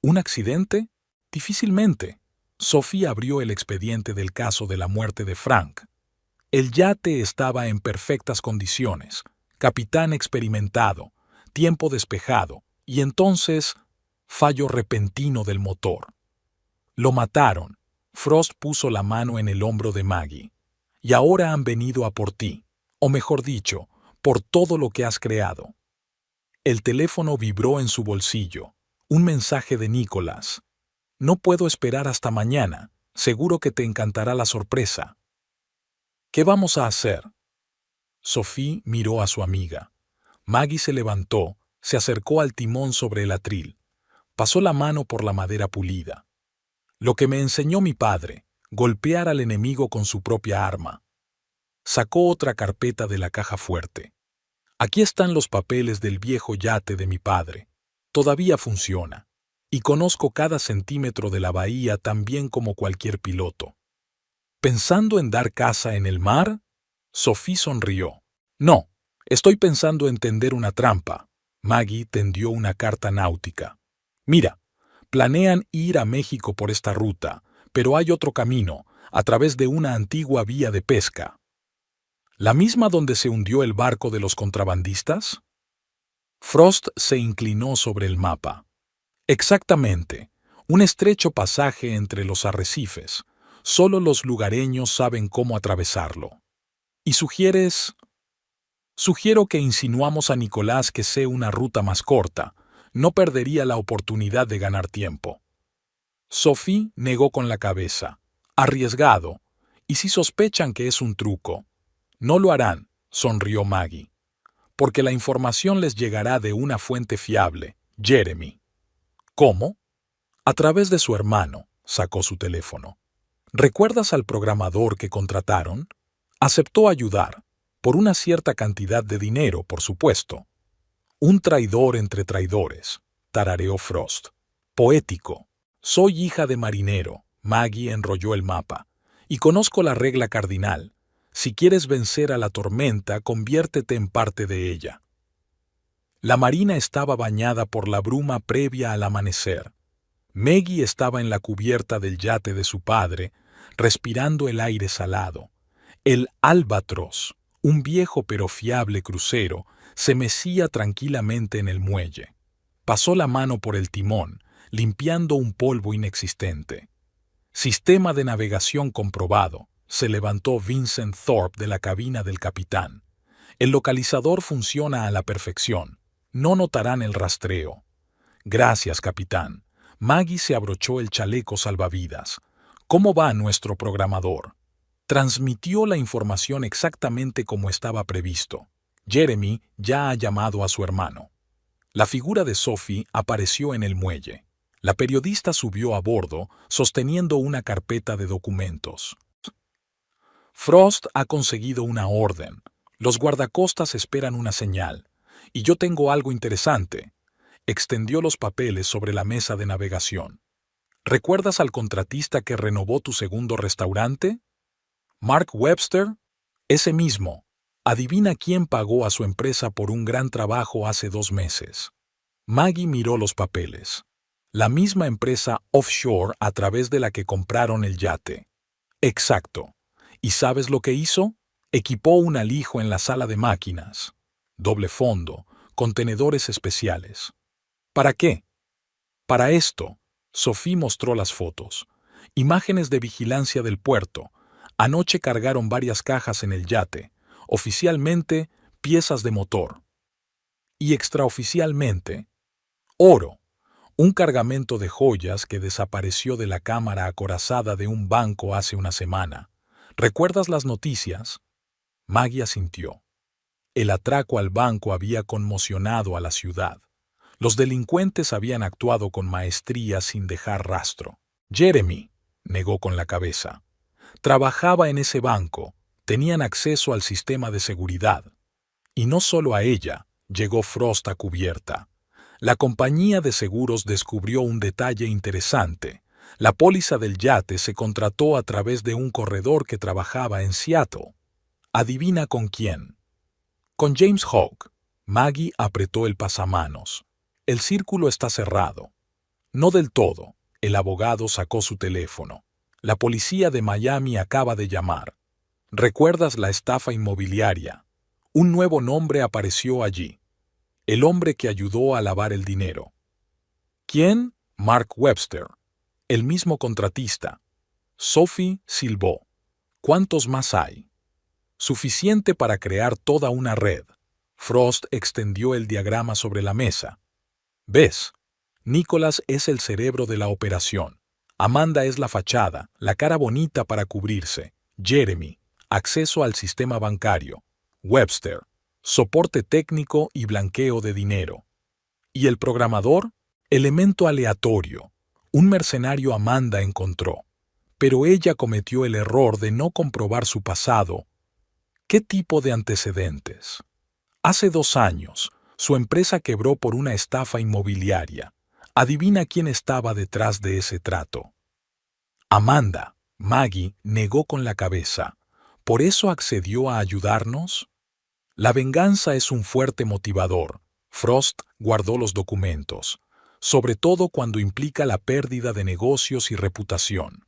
¿Un accidente? Difícilmente. Sophie abrió el expediente del caso de la muerte de Frank. El yate estaba en perfectas condiciones, capitán experimentado, tiempo despejado, y entonces, fallo repentino del motor. Lo mataron. Frost puso la mano en el hombro de Maggie. Y ahora han venido a por ti, o mejor dicho, por todo lo que has creado. El teléfono vibró en su bolsillo. Un mensaje de Nicholas. No puedo esperar hasta mañana. Seguro que te encantará la sorpresa. ¿Qué vamos a hacer? Sophie miró a su amiga. Maggie se levantó, se acercó al timón sobre el atril. Pasó la mano por la madera pulida. Lo que me enseñó mi padre, golpear al enemigo con su propia arma. Sacó otra carpeta de la caja fuerte. Aquí están los papeles del viejo yate de mi padre. Todavía funciona. Y conozco cada centímetro de la bahía tan bien como cualquier piloto. ¿Pensando en dar caza en el mar? Sophie sonrió. No, estoy pensando en tender una trampa. Maggie tendió una carta náutica. Mira, planean ir a México por esta ruta, pero hay otro camino, a través de una antigua vía de pesca. ¿La misma donde se hundió el barco de los contrabandistas? Frost se inclinó sobre el mapa. Exactamente, un estrecho pasaje entre los arrecifes. Solo los lugareños saben cómo atravesarlo. ¿Y sugieres? Sugiero que insinuamos a Nicolás que sea una ruta más corta. No perdería la oportunidad de ganar tiempo. Sophie negó con la cabeza. Arriesgado. ¿Y si sospechan que es un truco? No lo harán, sonrió Maggie. Porque la información les llegará de una fuente fiable, Jeremy. ¿Cómo? A través de su hermano, sacó su teléfono. ¿Recuerdas al programador que contrataron? Aceptó ayudar, por una cierta cantidad de dinero, por supuesto. Un traidor entre traidores, tarareó Frost. Poético. Soy hija de marinero, Maggie enrolló el mapa, y conozco la regla cardinal. Si quieres vencer a la tormenta, conviértete en parte de ella. La marina estaba bañada por la bruma previa al amanecer. Maggie estaba en la cubierta del yate de su padre, respirando el aire salado. El Albatros, un viejo pero fiable crucero, se mecía tranquilamente en el muelle. Pasó la mano por el timón, limpiando un polvo inexistente. Sistema de navegación comprobado. Se levantó Vincent Thorpe de la cabina del capitán. El localizador funciona a la perfección. No notarán el rastreo. Gracias, capitán. Maggie se abrochó el chaleco salvavidas. ¿Cómo va nuestro programador? Transmitió la información exactamente como estaba previsto. Jeremy ya ha llamado a su hermano. La figura de Sophie apareció en el muelle. La periodista subió a bordo, sosteniendo una carpeta de documentos. Frost ha conseguido una orden. Los guardacostas esperan una señal. Y yo tengo algo interesante. Extendió los papeles sobre la mesa de navegación. ¿Recuerdas al contratista que renovó tu segundo restaurante? ¿Mark Webster? Ese mismo. Adivina quién pagó a su empresa por un gran trabajo hace 2 meses. Maggie miró los papeles. La misma empresa offshore a través de la que compraron el yate. Exacto. ¿Y sabes lo que hizo? Equipó un alijo en la sala de máquinas. Doble fondo, contenedores especiales. ¿Para qué? Para esto. Sophie mostró las fotos. Imágenes de vigilancia del puerto. Anoche cargaron varias cajas en el yate. Oficialmente, piezas de motor. Y extraoficialmente, oro. Un cargamento de joyas que desapareció de la cámara acorazada de un banco hace una semana. ¿Recuerdas las noticias? Maggie asintió. El atraco al banco había conmocionado a la ciudad. Los delincuentes habían actuado con maestría sin dejar rastro. Jeremy negó con la cabeza. Trabajaba en ese banco, tenían acceso al sistema de seguridad. Y no solo a ella, llegó Frost a cubierta. La compañía de seguros descubrió un detalle interesante. La póliza del yate se contrató a través de un corredor que trabajaba en Seattle. ¿Adivina con quién? Con James Hawke. Maggie apretó el pasamanos. El círculo está cerrado. No del todo. El abogado sacó su teléfono. La policía de Miami acaba de llamar. ¿Recuerdas la estafa inmobiliaria? Un nuevo nombre apareció allí. El hombre que ayudó a lavar el dinero. ¿Quién? Mark Webster. El mismo contratista. Sophie silbó. ¿Cuántos más hay? Suficiente para crear toda una red. Frost extendió el diagrama sobre la mesa. ¿Ves? Nicholas es el cerebro de la operación. Amanda es la fachada, la cara bonita para cubrirse. Jeremy, acceso al sistema bancario. Webster, soporte técnico y blanqueo de dinero. ¿Y el programador? Elemento aleatorio. Un mercenario Amanda encontró. Pero ella cometió el error de no comprobar su pasado. ¿Qué tipo de antecedentes? Hace 2 años, su empresa quebró por una estafa inmobiliaria. Adivina quién estaba detrás de ese trato. Amanda. Maggie negó con la cabeza. ¿Por eso accedió a ayudarnos? La venganza es un fuerte motivador. Frost guardó los documentos, sobre todo cuando implica la pérdida de negocios y reputación.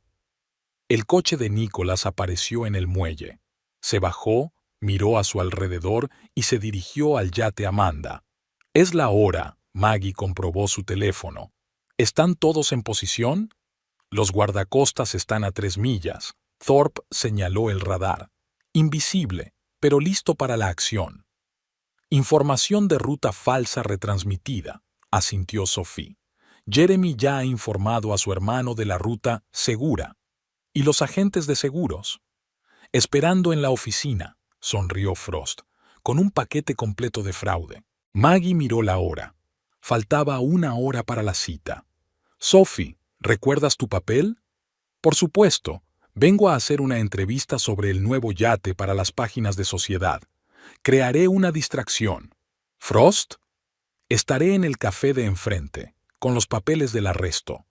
El coche de Nicholas apareció en el muelle. Se bajó, miró a su alrededor y se dirigió al yate Amanda. Es la hora. Maggie comprobó su teléfono. ¿Están todos en posición? Los guardacostas están a 3 millas. Thorpe señaló el radar. Invisible, pero listo para la acción. Información de ruta falsa retransmitida, asintió Sophie. Jeremy ya ha informado a su hermano de la ruta segura. ¿Y los agentes de seguros? Esperando en la oficina, sonrió Frost, con un paquete completo de fraude. Maggie miró la hora. Faltaba 1 hora para la cita. Sophie, ¿recuerdas tu papel? Por supuesto, vengo a hacer una entrevista sobre el nuevo yate para las páginas de sociedad. Crearé una distracción. ¿Frost? Estaré en el café de enfrente, con los papeles del arresto.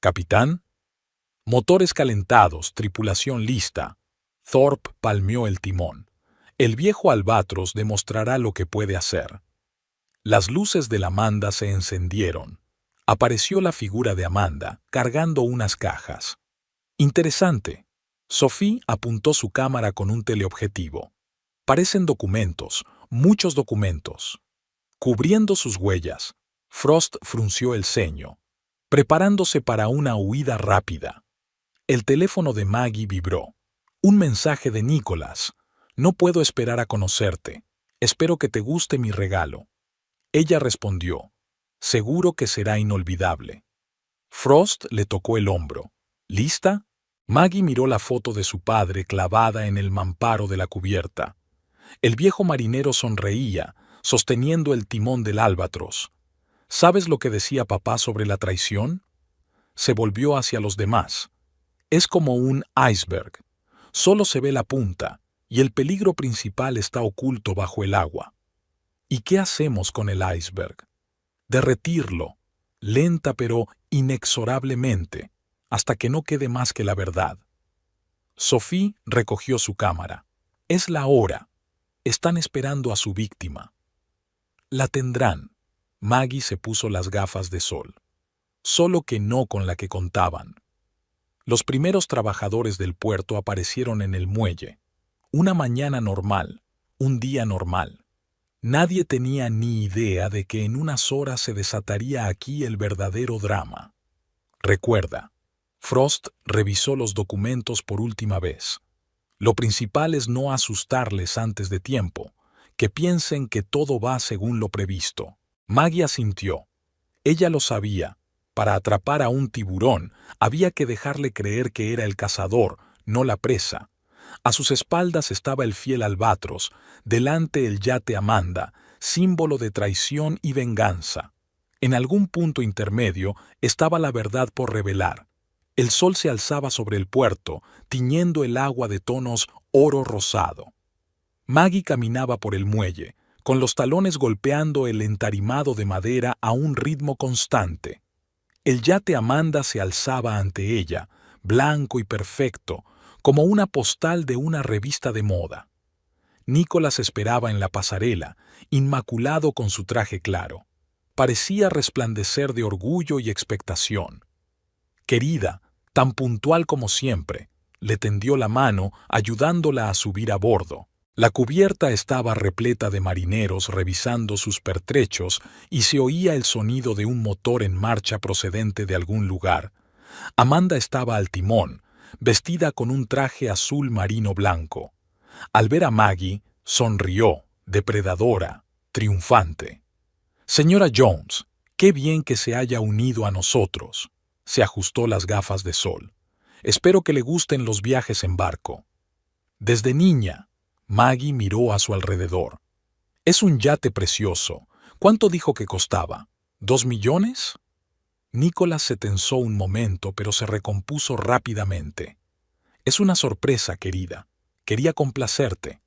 ¿Capitán? Motores calentados, tripulación lista. Thorpe palmeó el timón. El viejo albatros demostrará lo que puede hacer. Las luces de la Amanda se encendieron. Apareció la figura de Amanda, cargando unas cajas. Interesante. Sophie apuntó su cámara con un teleobjetivo. Parecen documentos, muchos documentos. Cubriendo sus huellas, Frost frunció el ceño, preparándose para una huida rápida. El teléfono de Maggie vibró. Un mensaje de Nicholas. No puedo esperar a conocerte. Espero que te guste mi regalo. Ella respondió. Seguro que será inolvidable. Frost le tocó el hombro. ¿Lista? Maggie miró la foto de su padre clavada en el mamparo de la cubierta. El viejo marinero sonreía, sosteniendo el timón del Albatros. ¿Sabes lo que decía papá sobre la traición? Se volvió hacia los demás. Es como un iceberg. Solo se ve la punta, y el peligro principal está oculto bajo el agua. ¿Y qué hacemos con el iceberg? Derretirlo, lenta pero inexorablemente, hasta que no quede más que la verdad. Sophie recogió su cámara. Es la hora. Están esperando a su víctima. La tendrán. Maggie se puso las gafas de sol. Solo que no con la que contaban. Los primeros trabajadores del puerto aparecieron en el muelle. Una mañana normal, un día normal. Nadie tenía ni idea de que en unas horas se desataría aquí el verdadero drama. Recuerda, Frost revisó los documentos por última vez. Lo principal es no asustarles antes de tiempo, que piensen que todo va según lo previsto. Maggie asintió. Ella lo sabía. Para atrapar a un tiburón, había que dejarle creer que era el cazador, no la presa. A sus espaldas estaba el fiel Albatros, delante el yate Amanda, símbolo de traición y venganza. En algún punto intermedio estaba la verdad por revelar. El sol se alzaba sobre el puerto, tiñendo el agua de tonos oro rosado. Maggie caminaba por el muelle, con los talones golpeando el entarimado de madera a un ritmo constante. El yate Amanda se alzaba ante ella, blanco y perfecto, como una postal de una revista de moda. Nicholas esperaba en la pasarela, inmaculado con su traje claro. Parecía resplandecer de orgullo y expectación. Querida, tan puntual como siempre, le tendió la mano ayudándola a subir a bordo. La cubierta estaba repleta de marineros revisando sus pertrechos y se oía el sonido de un motor en marcha procedente de algún lugar. Amanda estaba al timón, vestida con un traje azul marino blanco. Al ver a Maggie, sonrió, depredadora, triunfante. «Señora Jones, qué bien que se haya unido a nosotros». Se ajustó las gafas de sol. «Espero que le gusten los viajes en barco». Desde niña, Maggie miró a su alrededor. «Es un yate precioso. ¿Cuánto dijo que costaba? ¿2 millones?» Nicholas se tensó un momento, pero se recompuso rápidamente. «Es una sorpresa, querida. Quería complacerte».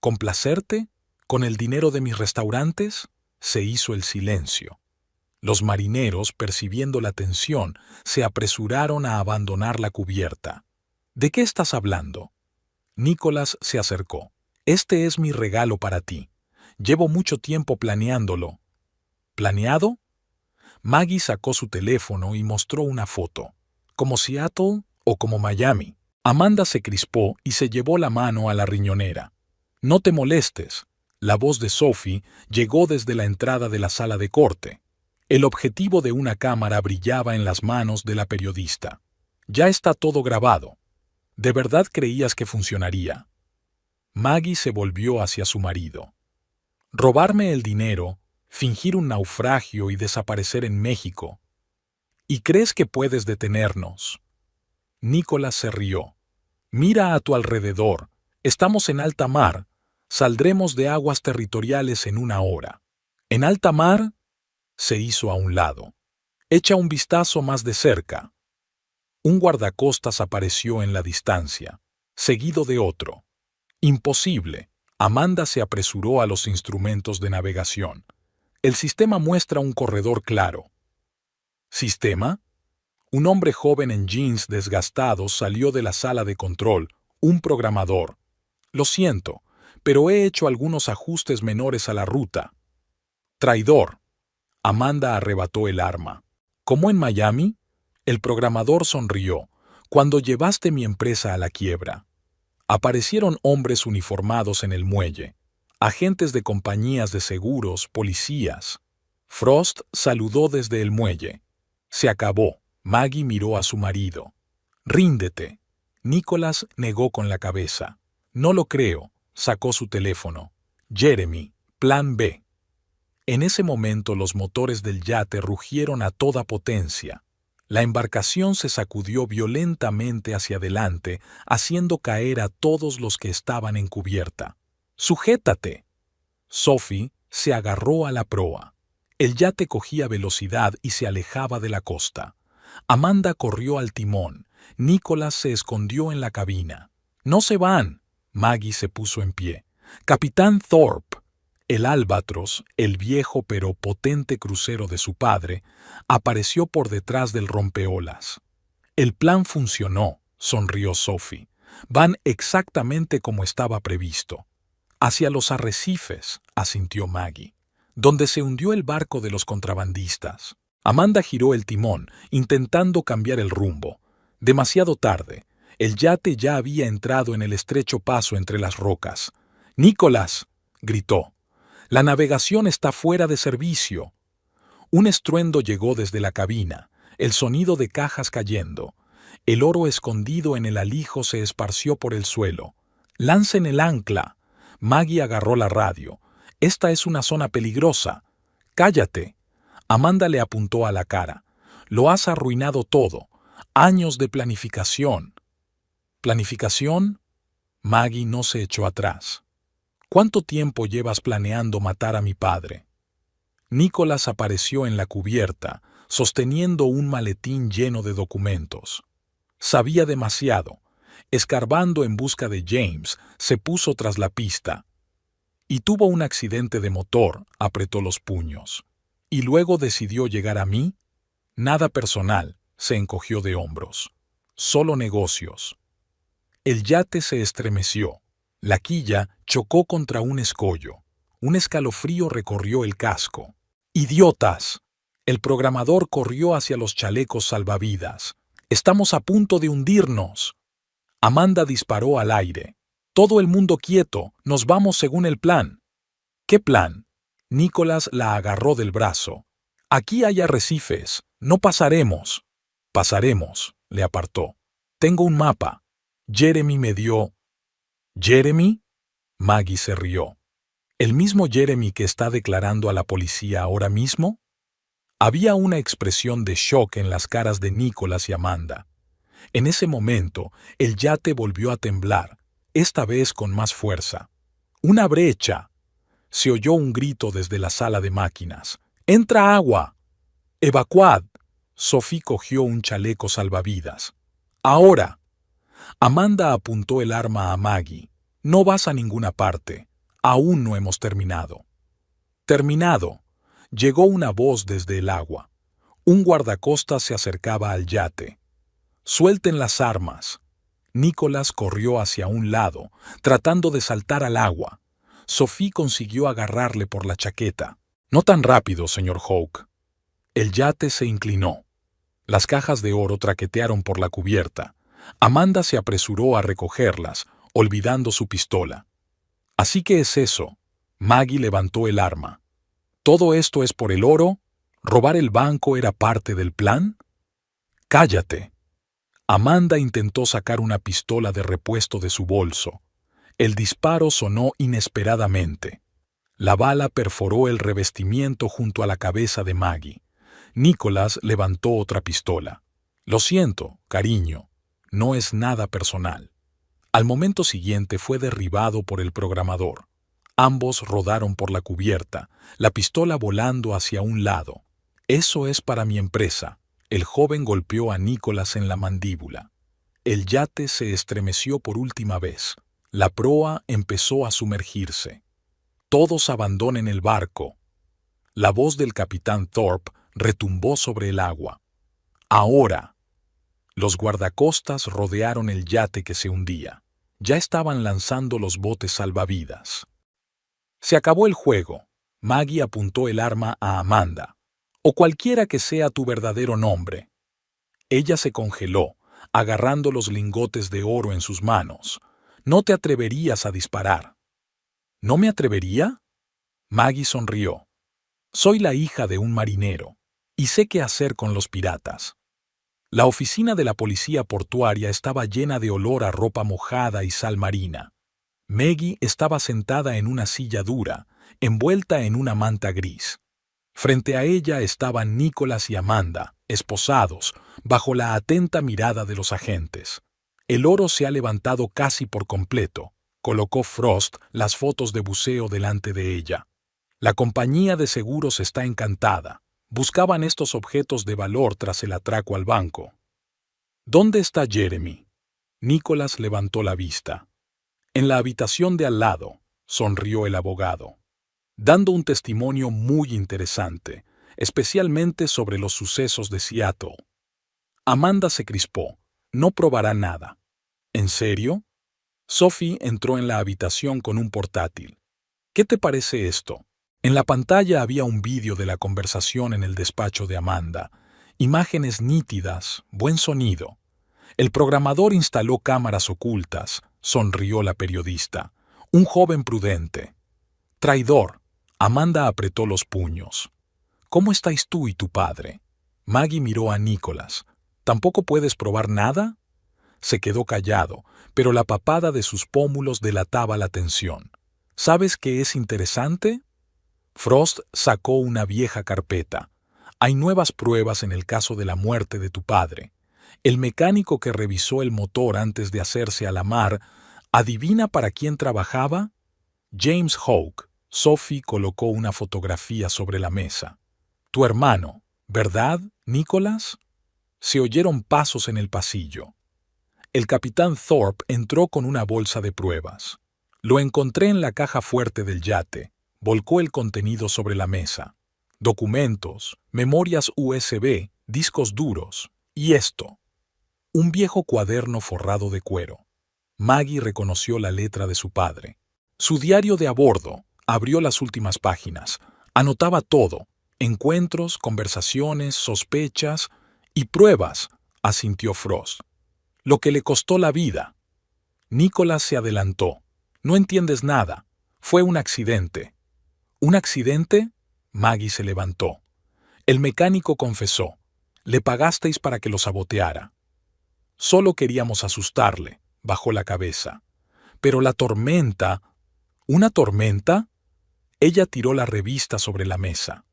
«¿Complacerte? ¿Con el dinero de mis restaurantes?» Se hizo el silencio. Los marineros, percibiendo la tensión, se apresuraron a abandonar la cubierta. «¿De qué estás hablando?» Nicholas se acercó. «Este es mi regalo para ti. Llevo mucho tiempo planeándolo». «¿Planeado?» Maggie sacó su teléfono y mostró una foto. ¿Como Seattle o como Miami? Amanda se crispó y se llevó la mano a la riñonera. «No te molestes». La voz de Sophie llegó desde la entrada de la sala de corte. El objetivo de una cámara brillaba en las manos de la periodista. «Ya está todo grabado. ¿De verdad creías que funcionaría?» Maggie se volvió hacia su marido. «Robarme el dinero, fingir un naufragio y desaparecer en México. ¿Y crees que puedes detenernos?» Nicholas se rió. «Mira a tu alrededor. Estamos en alta mar. Saldremos de aguas territoriales en 1 hora». «¿En alta mar?» Se hizo a un lado. «Echa un vistazo más de cerca». Un guardacostas apareció en la distancia, seguido de otro. «Imposible». Amanda se apresuró a los instrumentos de navegación. «El sistema muestra un corredor claro». ¿Sistema? Un hombre joven en jeans desgastados salió de la sala de control, un programador. «Lo siento, pero he hecho algunos ajustes menores a la ruta». «Traidor». Amanda arrebató el arma. «¿Como en Miami?» El programador sonrió. «Cuando llevaste mi empresa a la quiebra». Aparecieron hombres uniformados en el muelle, agentes de compañías de seguros, policías. Frost saludó desde el muelle. «Se acabó». Maggie miró a su marido. «Ríndete». Nicholas negó con la cabeza. «No lo creo». Sacó su teléfono. «Jeremy, plan B». En ese momento los motores del yate rugieron a toda potencia. La embarcación se sacudió violentamente hacia adelante, haciendo caer a todos los que estaban en cubierta. ¡Sujétate! Sophie se agarró a la proa. El yate cogía velocidad y se alejaba de la costa. Amanda corrió al timón. Nicholas se escondió en la cabina. ¡No se van! Maggie se puso en pie. Capitán Thorpe. El Albatros, el viejo pero potente crucero de su padre, apareció por detrás del rompeolas. El plan funcionó, sonrió Sophie. Van exactamente como estaba previsto. Hacia los arrecifes, asintió Maggie, donde se hundió el barco de los contrabandistas. Amanda giró el timón, intentando cambiar el rumbo. Demasiado tarde. El yate ya había entrado en el estrecho paso entre las rocas. «¡Nicholas!», gritó. «La navegación está fuera de servicio». Un estruendo llegó desde la cabina, el sonido de cajas cayendo. El oro escondido en el alijo se esparció por el suelo. «¡Lancen el ancla!». Maggie agarró la radio. «Esta es una zona peligrosa». «¡Cállate!». Amanda le apuntó a la cara. «Lo has arruinado todo. Años de planificación». ¿Planificación? Maggie no se echó atrás. ¿Cuánto tiempo llevas planeando matar a mi padre? Nicholas apareció en la cubierta, sosteniendo un maletín lleno de documentos. Sabía demasiado. Escarbando en busca de James, se puso tras la pista. Y tuvo un accidente de motor, apretó los puños. ¿Y luego decidió llegar a mí? Nada personal, se encogió de hombros. Solo negocios. El yate se estremeció. La quilla chocó contra un escollo. Un escalofrío recorrió el casco. ¡Idiotas! El programador corrió hacia los chalecos salvavidas. «Estamos a punto de hundirnos». Amanda disparó al aire. «Todo el mundo quieto, nos vamos según el plan». «¿Qué plan?». Nicholas la agarró del brazo. «Aquí hay arrecifes, no pasaremos». «Pasaremos», le apartó. «Tengo un mapa». Jeremy me dio... ¿Jeremy? Maggie se rió. ¿El mismo Jeremy que está declarando a la policía ahora mismo? Había una expresión de shock en las caras de Nicholas y Amanda. En ese momento, el yate volvió a temblar, esta vez con más fuerza. ¡Una brecha! Se oyó un grito desde la sala de máquinas. ¡Entra agua! ¡Evacuad! Sophie cogió un chaleco salvavidas. ¡Ahora! Amanda apuntó el arma a Maggie. «No vas a ninguna parte. Aún no hemos terminado». «Terminado». Llegó una voz desde el agua. Un guardacostas se acercaba al yate. «Suelten las armas». Nicholas corrió hacia un lado, tratando de saltar al agua. Sophie consiguió agarrarle por la chaqueta. «No tan rápido, señor Hawke». El yate se inclinó. Las cajas de oro traquetearon por la cubierta. Amanda se apresuró a recogerlas, olvidando su pistola. «¿Así que es eso?» Maggie levantó el arma. «¿Todo esto es por el oro? ¿Robar el banco era parte del plan?» «Cállate». Amanda intentó sacar una pistola de repuesto de su bolso. El disparo sonó inesperadamente. La bala perforó el revestimiento junto a la cabeza de Maggie. Nicholas levantó otra pistola. «Lo siento, cariño. No es nada personal». Al momento siguiente fue derribado por el programador. Ambos rodaron por la cubierta, la pistola volando hacia un lado. «Eso es para mi empresa». El joven golpeó a Nicholas en la mandíbula. El yate se estremeció por última vez. La proa empezó a sumergirse. «Todos abandonen el barco». La voz del capitán Thorpe retumbó sobre el agua. «Ahora». Los guardacostas rodearon el yate que se hundía. Ya estaban lanzando los botes salvavidas. «Se acabó el juego». Maggie apuntó el arma a Amanda. «O cualquiera que sea tu verdadero nombre». Ella se congeló, agarrando los lingotes de oro en sus manos. «No te atreverías a disparar». «¿No me atrevería?». Maggie sonrió. «Soy la hija de un marinero, y sé qué hacer con los piratas». La oficina de la policía portuaria estaba llena de olor a ropa mojada y sal marina. Maggie estaba sentada en una silla dura, envuelta en una manta gris. Frente a ella estaban Nicholas y Amanda, esposados, bajo la atenta mirada de los agentes. El oro se ha levantado casi por completo. Colocó Frost las fotos de buceo delante de ella. La compañía de seguros está encantada. Buscaban estos objetos de valor tras el atraco al banco. ¿Dónde está Jeremy? Nicholas levantó la vista. En la habitación de al lado, sonrió el abogado, dando un testimonio muy interesante, especialmente sobre los sucesos de Seattle. Amanda se crispó. No probará nada. ¿En serio? Sophie entró en la habitación con un portátil. ¿Qué te parece esto? En la pantalla había un vídeo de la conversación en el despacho de Amanda. Imágenes nítidas, buen sonido. El programador instaló cámaras ocultas, sonrió la periodista. Un joven prudente. Traidor. Amanda apretó los puños. ¿Cómo estáis tú y tu padre? Maggie miró a Nicholas. ¿Tampoco puedes probar nada? Se quedó callado, pero la papada de sus pómulos delataba la tensión. ¿Sabes qué es interesante? Frost sacó una vieja carpeta. Hay nuevas pruebas en el caso de la muerte de tu padre. El mecánico que revisó el motor antes de hacerse a la mar, ¿adivina para quién trabajaba? James Hawke. Sophie colocó una fotografía sobre la mesa. Tu hermano, ¿verdad, Nicholas? Se oyeron pasos en el pasillo. El capitán Thorpe entró con una bolsa de pruebas. Lo encontré en la caja fuerte del yate. Volcó el contenido sobre la mesa. Documentos, memorias USB, discos duros. Y esto. Un viejo cuaderno forrado de cuero. Maggie reconoció la letra de su padre. Su diario de a bordo. Abrió las últimas páginas. Anotaba todo. Encuentros, conversaciones, sospechas y pruebas, asintió Frost. Lo que le costó la vida. Nicholas se adelantó. No entiendes nada. Fue un accidente. ¿Un accidente? Maggie se levantó. El mecánico confesó. Le pagasteis para que lo saboteara. Solo queríamos asustarle. Bajó la cabeza. Pero la tormenta... ¿Una tormenta? Ella tiró la revista sobre la mesa.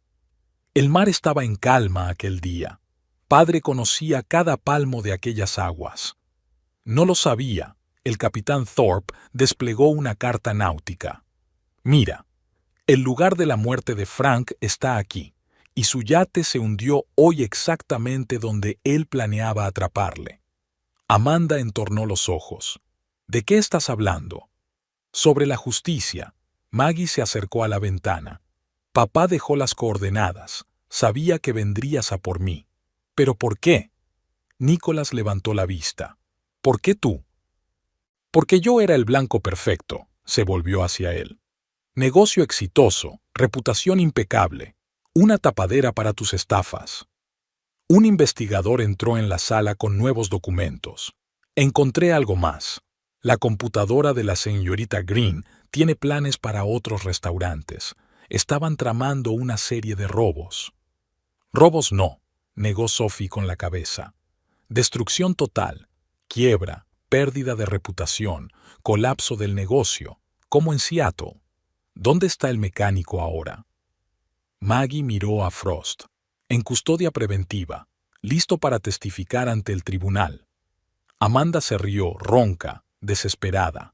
El mar estaba en calma aquel día. Padre conocía cada palmo de aquellas aguas. No lo sabía. El capitán Thorpe desplegó una carta náutica. Mira, el lugar de la muerte de Frank está aquí, y su yate se hundió hoy exactamente donde él planeaba atraparle. Amanda entornó los ojos. ¿De qué estás hablando? Sobre la justicia. Maggie se acercó a la ventana. Papá dejó las coordenadas. Sabía que vendrías a por mí. ¿Pero por qué? Nicholas levantó la vista. ¿Por qué tú? Porque yo era el blanco perfecto, se volvió hacia él. Negocio exitoso, reputación impecable, una tapadera para tus estafas. Un investigador entró en la sala con nuevos documentos. Encontré algo más. La computadora de la señorita Green tiene planes para otros restaurantes. Estaban tramando una serie de robos. Robos no, negó Sophie con la cabeza. Destrucción total, quiebra, pérdida de reputación, colapso del negocio, como en Seattle. ¿Dónde está el mecánico ahora? Maggie miró a Frost. En custodia preventiva, listo para testificar ante el tribunal. Amanda se rió, ronca, desesperada.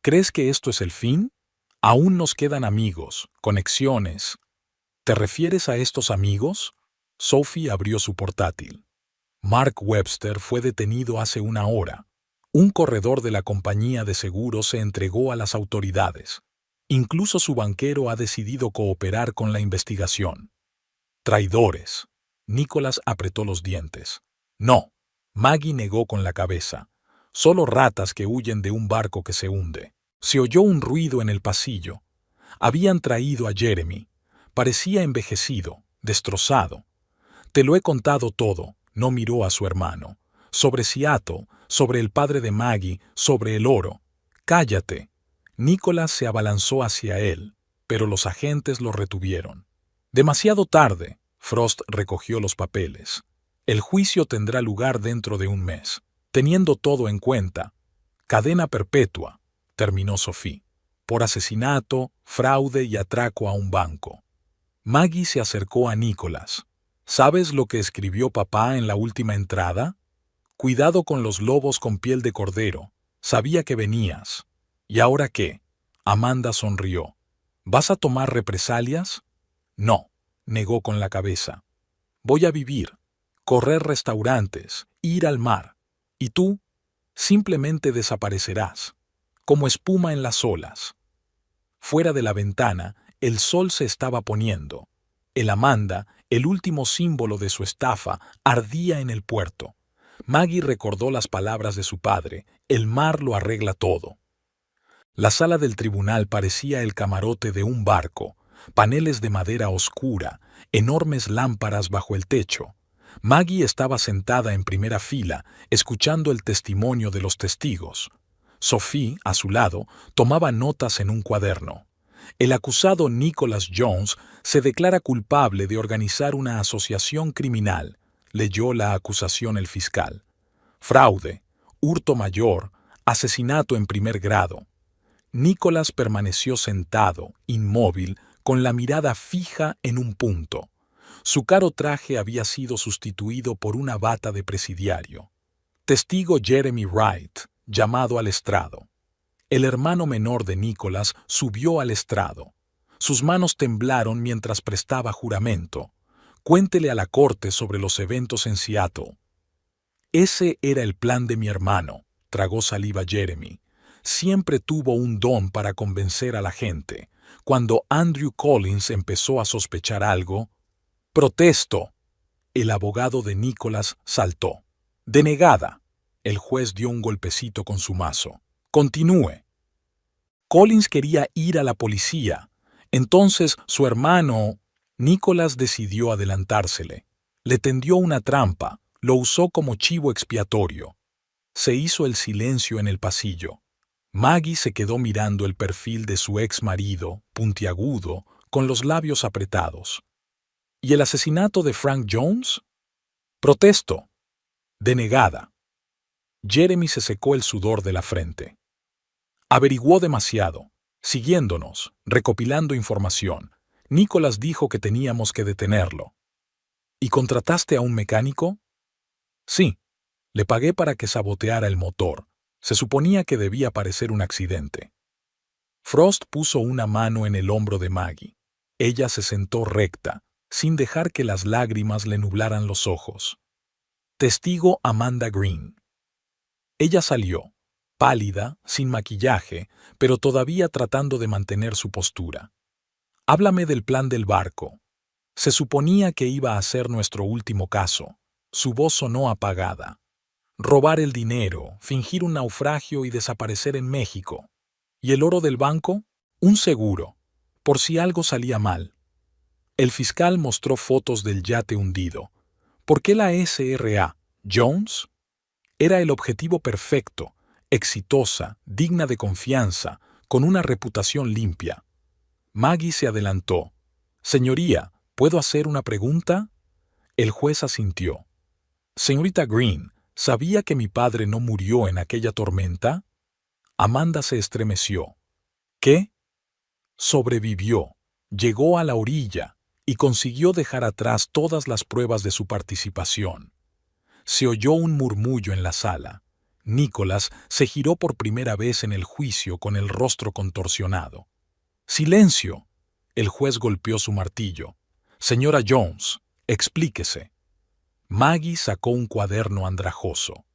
¿Crees que esto es el fin? Aún nos quedan amigos, conexiones. ¿Te refieres a estos amigos? Sophie abrió su portátil. Mark Webster fue detenido hace una hora. Un corredor de la compañía de seguros se entregó a las autoridades. Incluso su banquero ha decidido cooperar con la investigación. Traidores. Nicholas apretó los dientes. No. Maggie negó con la cabeza. Solo ratas que huyen de un barco que se hunde. Se oyó un ruido en el pasillo. Habían traído a Jeremy. Parecía envejecido, destrozado. Te lo he contado todo, no miró a su hermano. Sobre Seattle, sobre el padre de Maggie, sobre el oro. Cállate. Nicholas se abalanzó hacia él, pero los agentes lo retuvieron. Demasiado tarde. Frost recogió los papeles. El juicio tendrá lugar dentro de un mes. Teniendo todo en cuenta. Cadena perpetua, terminó Sophie, por asesinato, fraude y atraco a un banco. Maggie se acercó a Nicholas. ¿Sabes lo que escribió papá en la última entrada? Cuidado con los lobos con piel de cordero. Sabía que venías. ¿Y ahora qué? Amanda sonrió. ¿Vas a tomar represalias? No, negó con la cabeza. Voy a vivir, correr restaurantes, ir al mar. ¿Y tú? Simplemente desaparecerás, como espuma en las olas. Fuera de la ventana, el sol se estaba poniendo. El Amanda, el último símbolo de su estafa, ardía en el puerto. Maggie recordó las palabras de su padre: el mar lo arregla todo. La sala del tribunal parecía el camarote de un barco, paneles de madera oscura, enormes lámparas bajo el techo. Maggie estaba sentada en primera fila, escuchando el testimonio de los testigos. Sophie, a su lado, tomaba notas en un cuaderno. El acusado Nicholas Jones se declara culpable de organizar una asociación criminal, leyó la acusación el fiscal. Fraude, hurto mayor, asesinato en primer grado. Nicholas permaneció sentado, inmóvil, con la mirada fija en un punto. Su caro traje había sido sustituido por una bata de presidiario. Testigo Jeremy Wright, llamado al estrado. El hermano menor de Nicholas subió al estrado. Sus manos temblaron mientras prestaba juramento. Cuéntele a la corte sobre los eventos en Seattle. Ese era el plan de mi hermano, tragó saliva Jeremy. Siempre tuvo un don para convencer a la gente. Cuando Andrew Collins empezó a sospechar algo, ¡protesto! El abogado de Nicholas saltó. Denegada. El juez dio un golpecito con su mazo. Continúe. Collins quería ir a la policía. Entonces su hermano, Nicholas, decidió adelantársele. Le tendió una trampa, lo usó como chivo expiatorio. Se hizo el silencio en el pasillo. Maggie se quedó mirando el perfil de su ex marido, puntiagudo, con los labios apretados. ¿Y el asesinato de Frank Jones? Protesto. Denegada. Jeremy se secó el sudor de la frente. Averiguó demasiado, siguiéndonos, recopilando información. Nicholas dijo que teníamos que detenerlo. ¿Y contrataste a un mecánico? Sí. Le pagué para que saboteara el motor. Se suponía que debía parecer un accidente. Frost puso una mano en el hombro de Maggie. Ella se sentó recta, sin dejar que las lágrimas le nublaran los ojos. Testigo Amanda Green. Ella salió, pálida, sin maquillaje, pero todavía tratando de mantener su postura. Háblame del plan del barco. Se suponía que iba a ser nuestro último caso. Su voz sonó apagada. Robar el dinero, fingir un naufragio y desaparecer en México. ¿Y el oro del banco? Un seguro, por si algo salía mal. El fiscal mostró fotos del yate hundido. ¿Por qué la SRA? ¿Jones? Era el objetivo perfecto, exitosa, digna de confianza, con una reputación limpia. Maggie se adelantó. Señoría, ¿puedo hacer una pregunta? El juez asintió. Señorita Green, ¿sabía que mi padre no murió en aquella tormenta? Amanda se estremeció. ¿Qué? Sobrevivió, llegó a la orilla y consiguió dejar atrás todas las pruebas de su participación. Se oyó un murmullo en la sala. Nicholas se giró por primera vez en el juicio con el rostro contorsionado. ¡Silencio! El juez golpeó su martillo. Señora Jones, explíquese. Maggie sacó un cuaderno andrajoso.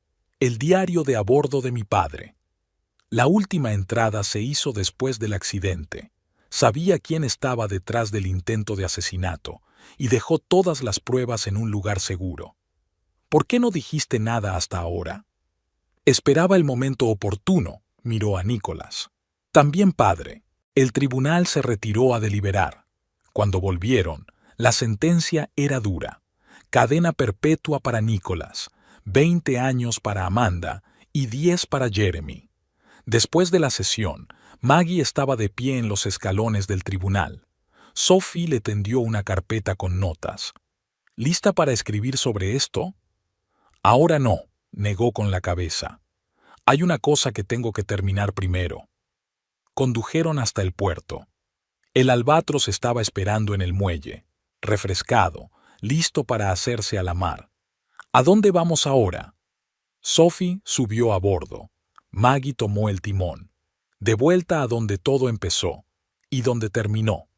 El diario de a bordo de mi padre. La última entrada se hizo después del accidente. Sabía quién estaba detrás del intento de asesinato y dejó todas las pruebas en un lugar seguro. ¿Por qué no dijiste nada hasta ahora? Esperaba el momento oportuno, miró a Nicholas. También padre. El tribunal se retiró a deliberar. Cuando volvieron, la sentencia era dura. Cadena perpetua para Nicholas, 20 años para Amanda y 10 para Jeremy. Después de la sesión, Maggie estaba de pie en los escalones del tribunal. Sophie le tendió una carpeta con notas. ¿Lista para escribir sobre esto? Ahora no, negó con la cabeza. Hay una cosa que tengo que terminar primero. Condujeron hasta el puerto. El albatros estaba esperando en el muelle, refrescado, listo para hacerse a la mar. ¿A dónde vamos ahora? Sophie subió a bordo. Maggie tomó el timón. De vuelta a donde todo empezó y donde terminó.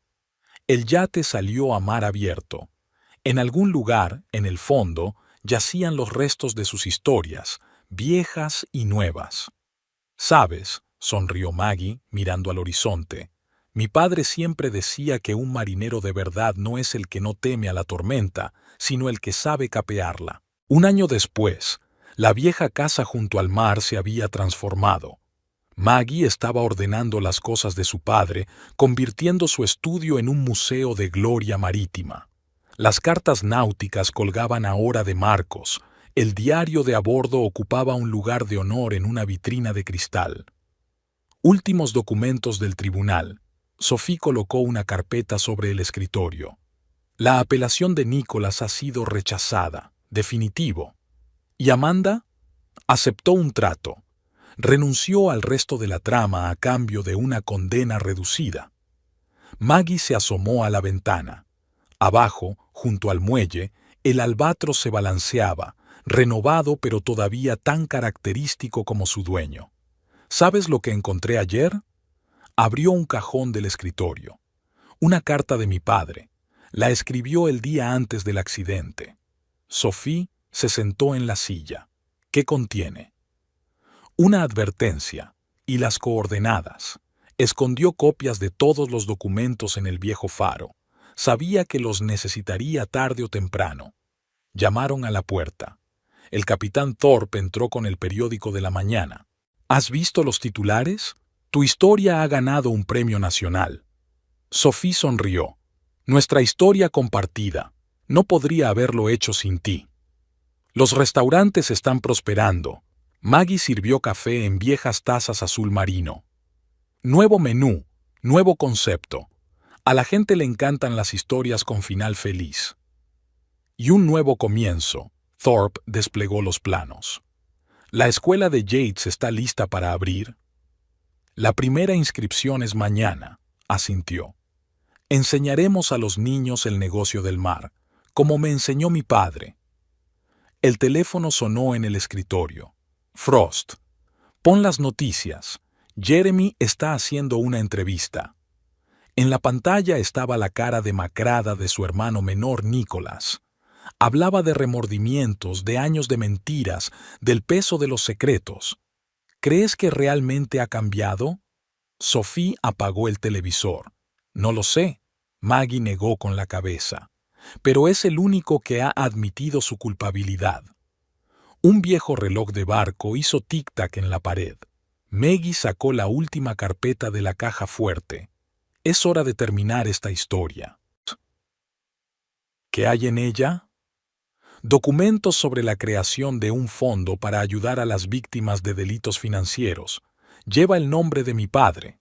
El yate salió a mar abierto. En algún lugar, en el fondo, yacían los restos de sus historias, viejas y nuevas. «¿Sabes?», sonrió Maggie, mirando al horizonte. «Mi padre siempre decía que un marinero de verdad no es el que no teme a la tormenta, sino el que sabe capearla». Un año después, la vieja casa junto al mar se había transformado. Maggie estaba ordenando las cosas de su padre, convirtiendo su estudio en un museo de gloria marítima. Las cartas náuticas colgaban ahora de marcos. El diario de a bordo ocupaba un lugar de honor en una vitrina de cristal. Últimos documentos del tribunal. Sophie colocó una carpeta sobre el escritorio. La apelación de Nicholas ha sido rechazada. Definitivo. ¿Y Amanda? Aceptó un trato. Renunció al resto de la trama a cambio de una condena reducida. Maggie se asomó a la ventana. Abajo, junto al muelle, el albatros se balanceaba, renovado pero todavía tan característico como su dueño. ¿Sabes lo que encontré ayer? Abrió un cajón del escritorio. Una carta de mi padre. La escribió el día antes del accidente. Sophie se sentó en la silla. ¿Qué contiene? Una advertencia y las coordenadas. Escondió copias de todos los documentos en el viejo faro. Sabía que los necesitaría tarde o temprano. Llamaron a la puerta. El capitán Thorpe entró con el periódico de la mañana. ¿Has visto los titulares? Tu historia ha ganado un premio nacional. Sophie sonrió. Nuestra historia compartida. No podría haberlo hecho sin ti. Los restaurantes están prosperando. Maggie sirvió café en viejas tazas azul marino. Nuevo menú, nuevo concepto. A la gente le encantan las historias con final feliz. Y un nuevo comienzo. Thorpe desplegó los planos. ¿La escuela de Yates está lista para abrir? La primera inscripción es mañana, asintió. Enseñaremos a los niños el negocio del mar, como me enseñó mi padre. El teléfono sonó en el escritorio. Frost. Pon las noticias. Jeremy está haciendo una entrevista. En la pantalla estaba la cara demacrada de su hermano menor Nicholas. Hablaba de remordimientos, de años de mentiras, del peso de los secretos. ¿Crees que realmente ha cambiado? Sophie apagó el televisor. No lo sé. Maggie negó con la cabeza. Pero es el único que ha admitido su culpabilidad. Un viejo reloj de barco hizo tic-tac en la pared. Maggie sacó la última carpeta de la caja fuerte. Es hora de terminar esta historia. ¿Qué hay en ella? Documentos sobre la creación de un fondo para ayudar a las víctimas de delitos financieros. Lleva el nombre de mi padre.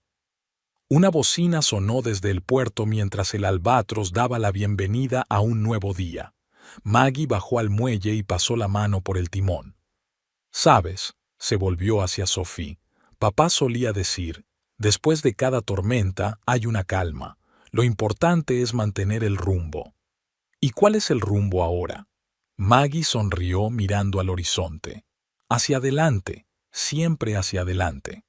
Una bocina sonó desde el puerto mientras el albatros daba la bienvenida a un nuevo día. Maggie bajó al muelle y pasó la mano por el timón. «¿Sabes?», se volvió hacia Sophie. «Papá solía decir, después de cada tormenta hay una calma. Lo importante es mantener el rumbo». ¿Y cuál es el rumbo ahora? Maggie sonrió mirando al horizonte. «Hacia adelante, siempre hacia adelante».